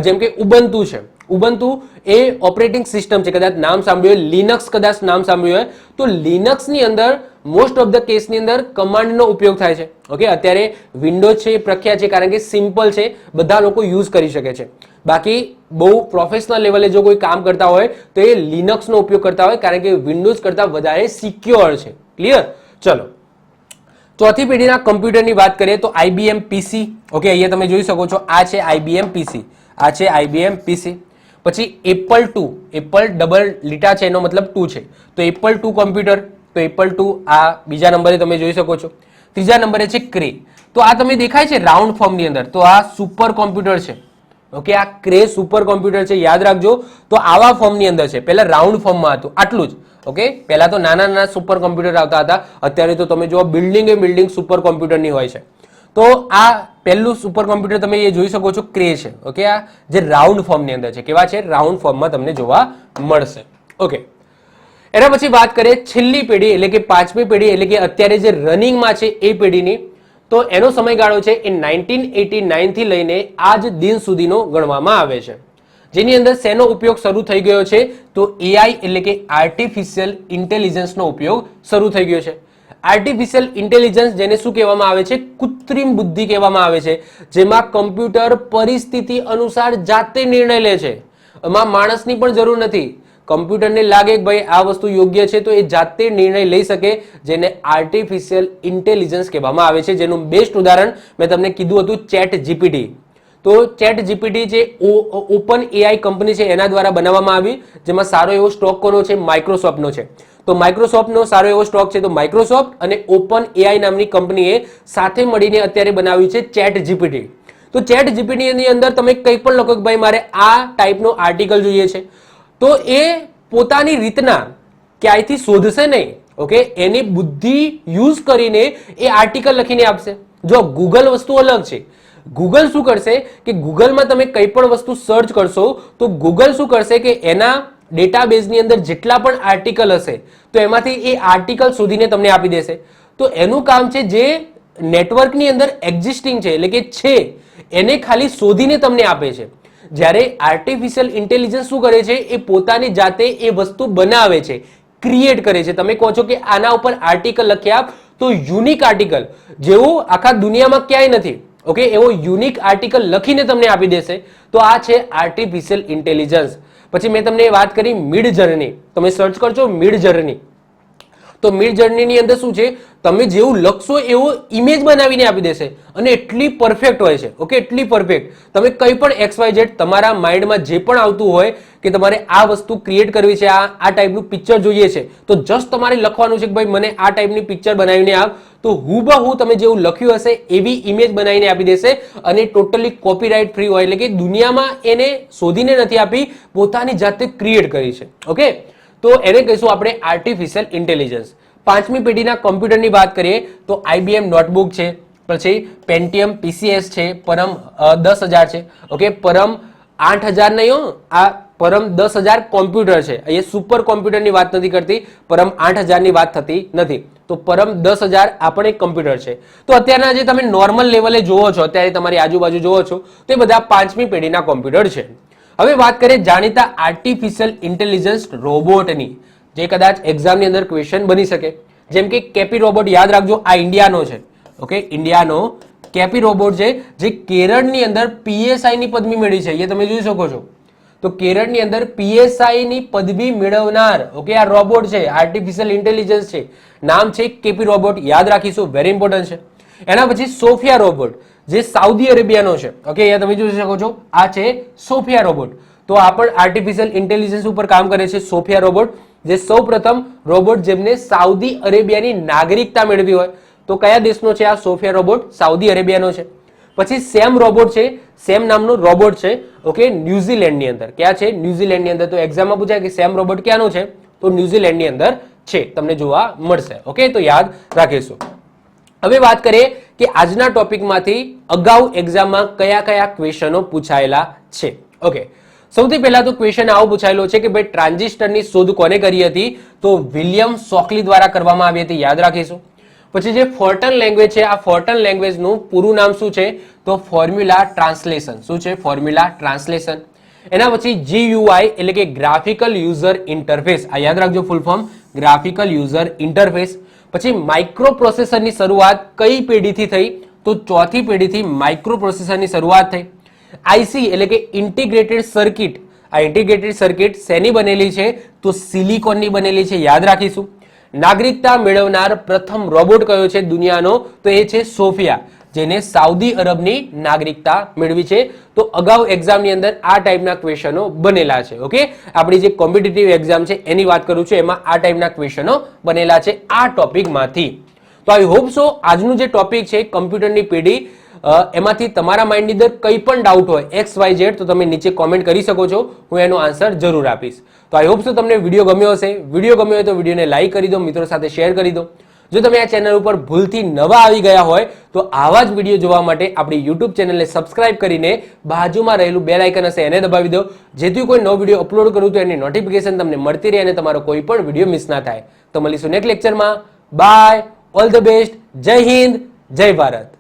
જેમ કે ઉબુન્ટુ છે. ઉબુન્ટુ એ ઓપરેટિંગ સિસ્ટમ છે, કદાચ નામ સાંભળ્યું હોય, લિનક્સ કદાચ નામ સાંભળ્યું હોય, તો લિનક્સની અંદર મોસ્ટ ઓફ ધ કેસની અંદર કમાન્ડનો ઉપયોગ થાય છે. ઓકે, અત્યારે વિન્ડોઝ છે એ પ્રખ્યાત છે કારણ કે સિમ્પલ છે, બધા લોકો યુઝ કરી શકે છે. બાકી બહુ પ્રોફેશનલ લેવલે જો કોઈ કામ કરતા હોય તો એ લિનક્સનો ઉપયોગ કરતા હોય કારણ કે વિન્ડોઝ કરતાં વધારે સિક્યોર છે. ક્લિયર? ચલો, ચોથી પેઢીના કમ્પ્યુટરની વાત કરીએ તો IBM PC. ઓકે, અહીંયા તમે જોઈ શકો છો, આ છે IBM PC, આ છે IBM PC. પછી Apple II, એપલ ડબલ લીટા છે એનો મતલબ 2 છે, તો Apple II કોમ્પ્યુટર, તો Apple II આ બીજા નંબરે તમે જોઈ શકો છો. ત્રીજા નંબરે છે ક્રે. તો આ તમે દેખાય છે રાઉન્ડ ફોર્મની અંદર, તો આ સુપર કોમ્પ્યુટર છે. ઓકે, આ ક્રે સુપર કોમ્પ્યુટર છે, યાદ રાખજો. તો આવા ફોર્મની અંદર છે, પહેલા રાઉન્ડ ફોર્મમાં હતું, આટલું જ. ઓકે, પહેલા તો નાના નાના સુપર કોમ્પ્યુટર આવતા હતા, અત્યારે તો તમે જો બિલ્ડિંગ સુપર કોમ્પ્યુટરની હોય છે. તો આ પહેલું સુપર કોમ્પ્યુટર તમે એ જોઈ શકો છો, ક્રે છે. ઓકે, આ જે રાઉન્ડ ફોર્મની અંદર છે, કેવા છે, રાઉન્ડ ફોર્મમાં તમને જોવા મળશે. ઓકે, એના પછી વાત કરીએ છેલ્લી પેઢી એટલે કે પાંચમી પેઢી, એટલે કે અત્યારે જે રનિંગમાં છે એ પેઢીની. તો એનો સમયગાળો છે એ 1989 થી લઈને આજ દિન સુધીનો ગણવામાં આવે છે, જેની અંદર શેનો ઉપયોગ શરૂ થઈ ગયો છે, તો AI એટલે કે આર્ટિફિશિયલ ઇન્ટેલિજન્સનો ઉપયોગ શરૂ થઈ ગયો છે. આર્ટિફિશિયલ ઇન્ટેલિજન્સ જેને શું કહેવામાં આવે છે, કૃત્રિમ બુદ્ધિ કહેવામાં આવે છે, જેમાં કમ્પ્યુટર પરિસ્થિતિ અનુસાર જાતે નિર્ણય લે છે. એમાં માણસની પણ જરૂર નથી. કમ્પ્યુટરને લાગે કે ભાઈ આ વસ્તુ યોગ્ય છે તો એ જાતે નિર્ણય લઈ શકે, જેને આર્ટિફિશિયલ ઇન્ટેલિજન્સ કહેવામાં આવે છે. જેનું બેસ્ટ ઉદાહરણ મેં તમને કીધું હતું, ચેટ જીપીટી. તો ચેટ જીપીટી જે ઓપન AI કંપની છે એના દ્વારા બનાવવામાં આવી, જેમાં સારો એવો સ્ટોક કોનો છે, માઇક્રોસોફ્ટનો છે. તો માઇક્રોસોફ્ટનો સારો એવો સ્ટોક છે, તો માઇક્રોસોફ્ટ અને ઓપન AI નામની કંપનીએ સાથે મળીને અત્યારે બનાવ્યું છે ચેટ જીપીટી. તો ચેટ જીપીટી ની અંદર તમે કંઈ પણ લખો કે ભાઈ મારે આ ટાઈપનો આર્ટિકલ જોઈએ છે, તો એ પોતાની રીતના ક્યાંયથી શોધશે નહીં. ઓકે, એની બુદ્ધિ યુઝ કરીને એ આર્ટિકલ લખીને આપશે. જો ગૂગલ વસ્તુ અલગ છે. ગૂગલ શું કરશે કે ગૂગલમાં તમે કંઈ પણ વસ્તુ સર્ચ કરશો તો ગૂગલ શું કરશે કે એના ડેટાબેઝની અંદર જેટલા પણ આર્ટિકલ હશે તો એમાંથી એ આર્ટિકલ શોધીને તમને આપી દેશે. તો એનું કામ છે જે નેટવર્કની અંદર એક્ઝિસ્ટિંગ છે એટલે કે છે એને ખાલી શોધીને તમને આપે છે. જ્યારે આર્ટિફિશિયલ ઇન્ટેલિજન્સ શું કરે છે, એ પોતાની જાતે એ વસ્તુ બનાવે છે, ક્રિએટ કરે છે. તમે કહો છો કે આના ઉપર આર્ટિકલ લખી આપ, તો યુનિક આર્ટિકલ જેવો આખા દુનિયામાં ક્યાંય નથી, ઓકે, એવો યુનિક આર્ટિકલ લખીને તમને આપી દેશે. તો આ છે આર્ટિફિશિયલ ઇન્ટેલિજન્સ. પછી મેં તમને વાત કરી મિડ જર્ની. તમે સર્ચ કરજો મિડ જર્ની, તો મિડ જર્નીની અંદર શું છે, તમે જેવું લખશો એવો ઇમેજ બનાવીને આપી દેશે અને એટલી પરફેક્ટ હોય છે. ઓકે, એટલી પરફેક્ટ. તમે કંઈ પણ XYZ તમારા માઇન્ડમાં જે પણ આવતું હોય કે તમારે આ વસ્તુ ક્રિએટ કરવી છે, આ ટાઈપનું પિક્ચર જોઈએ છે, તો જસ્ટ તમારે લખવાનું છે કે ભાઈ મને આ ટાઈપની પિક્ચર બનાવીને આપ, તો હુબહુ તમે જેવું લખ્યું હશે એવી ઇમેજ બનાવીને આપી દેશે અને ટોટલી કોપીરાઇટ ફ્રી હોય, એટલે કે દુનિયામાં એને શોધીને નથી આપી, પોતાની જાતે ક્રિએટ કરી છે. ઓકે, તો એને કહીશું આપણે આર્ટિફિશિયલ ઇન્ટેલિજન્સ. પાંચમી પેઢીના કમ્પ્યુટરની વાત કરીએ તો IBM નોટબુક છે, પછી પેન્ટિયમ PCS છે, પરમ 10,000 છે. ઓકે, પરમ 8,000 નહીં હો, આ પરમ 10,000 કોમ્પ્યુટર છે. અહીંયા સુપર કોમ્પ્યુટરની વાત નથી કરતી, પરમ 8,000 ની વાત થતી નથી. તો પરમ 10,000 આ પણ એક કોમ્પ્યુટર છે. તો અત્યારના જે તમે નોર્મલ લેવલે જોવો છો, અત્યારે તમારી આજુબાજુ જોવો છો, તે બધા પાંચમી પેઢીના કોમ્પ્યુટર છે. હવે વાત કરીએ જાણીતા આર્ટિફિશિયલ ઇન્ટેલિજન્સ રોબોટની, જે કદાચ એક્ઝામની અંદર ક્વેશ્ચન બની શકે. જેમ કે કેપી રોબોટ, યાદ રાખજો આ ઇન્ડિયાનો છે. ઓકે, ઇન્ડિયાનો કેપી રોબોટ છે, જે કેરળની અંદર PSI ની પદવી મેળવી છે. એ તમે જોઈ શકો છો. તો કેરળની અંદર પીએસઆઈ ની પદવી મેળવનાર ઓકે આ રોબોટ છે, આર્ટિફિશિયલ ઇન્ટેલિજન્સ છે, નામ છે કેપી રોબોટ, યાદ રાખીશું, વેરી ઇમ્પોર્ટન્ટ છે. એના પછી સોફિયા રોબોટ જે સાઉદી અરેબિયાનો છે. ઓકે અહીંયા તમે જોઈ શકો છો આ છે સોફિયા રોબોટ. તો આ પણ આર્ટિફિશિયલ ઇન્ટેલિજન્સ ઉપર કામ કરે છે સોફિયા રોબોટ, જે સૌપ્રથમ રોબોટ જેમને સાઉદી અરેબિયાની નાગરિકતા મેળવી હોય. તો કયા દેશનો છે આ સોફિયા રોબોટ? સાઉદી અરેબિયાનો છે. પછી સેમ રોબોટ છે, સેમ નામનો રોબોટ છે ઓકે ન્યુઝીલેન્ડની અંદર. ક્યાં છે? ન્યુઝીલેન્ડની અંદર. તો એક્ઝામમાં પૂછાય કે સેમ રોબોટ ક્યાંનો છે? તો ન્યુઝીલેન્ડની અંદર છે, તમને જોવા મળશે. ઓકે તો યાદ રાખીશું. હવે વાત કરીએ કે આજના ટોપિકમાંથી અગાઉ એક્ઝામમાં કયા કયા ક્વેશ્ચનો પૂછાયેલા છે. ઓકે સૌથી પહેલા તો ક્વેશ્ચન આવો પૂછાયેલો છે કે ભાઈ ટ્રાન્ઝિસ્ટરની શોધ કોને કરી હતી? તો વિલિયમ શોકલી દ્વારા કરવામાં આવી હતી, યાદ રાખીશું. પછી જે ફોર્ટન લેંગ્વેજ છે, આ ફોર્ટન લેંગ્વેજનું પૂરું નામ શું છે? તો ફોર્મ્યુલા ટ્રાન્સલેશન. શું છે? Formula translation. એના પછી GUI એટલે કે ગ્રાફિકલ યુઝર ઇન્ટરફેસ, આ યાદ રાખજો full form, graphical user interface. પછી માઇક્રો પ્રોસેસરની શરૂઆત કઈ પેઢીથી થઈ? તો ચોથી પેઢીથી માઇક્રો પ્રોસેસરની શરૂઆત થઈ. આઈસી એટલે કે ઇન્ટિગ્રેટેડ સર્કિટ, આ ઇન્ટિગ્રેટેડ સર્કિટ શેની બનેલી છે? તો સિલિકોનની બનેલી છે, યાદ રાખીશું. નાગરિકતા મેળવનાર પ્રથમ રોબોટ કયો છે દુનિયાનો? તો એ છે સોફિયા, જેને સાઉદી અરબની નાગરિકતા મેળવી છે. તો અગાઉ એક્ઝામની અંદર આ ટાઈપના ક્વેશ્ચનો બનેલા છે. ઓકે આપણી જે કોમ્પિટિટિવ એક્ઝામ છે એની વાત કરું છું, એમાં આ ટાઈપના ક્વેશ્ચનો બનેલા છે આ ટોપિકમાંથી. તો આઈ હોપ સો આજનું જે ટોપિક છે કમ્પ્યુટરની પેઢી, એમાંથી તમારા માઇન્ડની અંદર કંઈ પણ ડાઉટ હોય XYZ તો તમે નીચે કોમેન્ટ કરી શકો છો, હું એનો આન્સર જરૂર આપીશ. તો આઈ હોપ સો તમને વિડીયો ગમ્યો હશે. વિડીયો ગમ્યો હોય તો વિડીયોને લાઈક કરી દો, મિત્રો સાથે શેર કરી દો. જો તમે આ ચેનલ ઉપર ભૂલથી નવા આવી ગયા હોય તો આવા જ વિડીયો જોવા માટે આપણી YouTube ચેનલને સબસ્ક્રાઇબ કરીને બાજુમાં રહેલું બેલ આઇકન હશે એને દબાવી દો, જેથી કોઈ નવો વિડીયો અપલોડ કરું તો એની નોટિફિકેશન તમને મળતી રહે અને તમારો કોઈ પણ વિડીયો મિસ ના થાય. તો મળીશું નેક્સ્ટ લેક્ચરમાં. બાય, ઓલ ધ બેસ્ટ, જય હિન્દ, જય ભારત.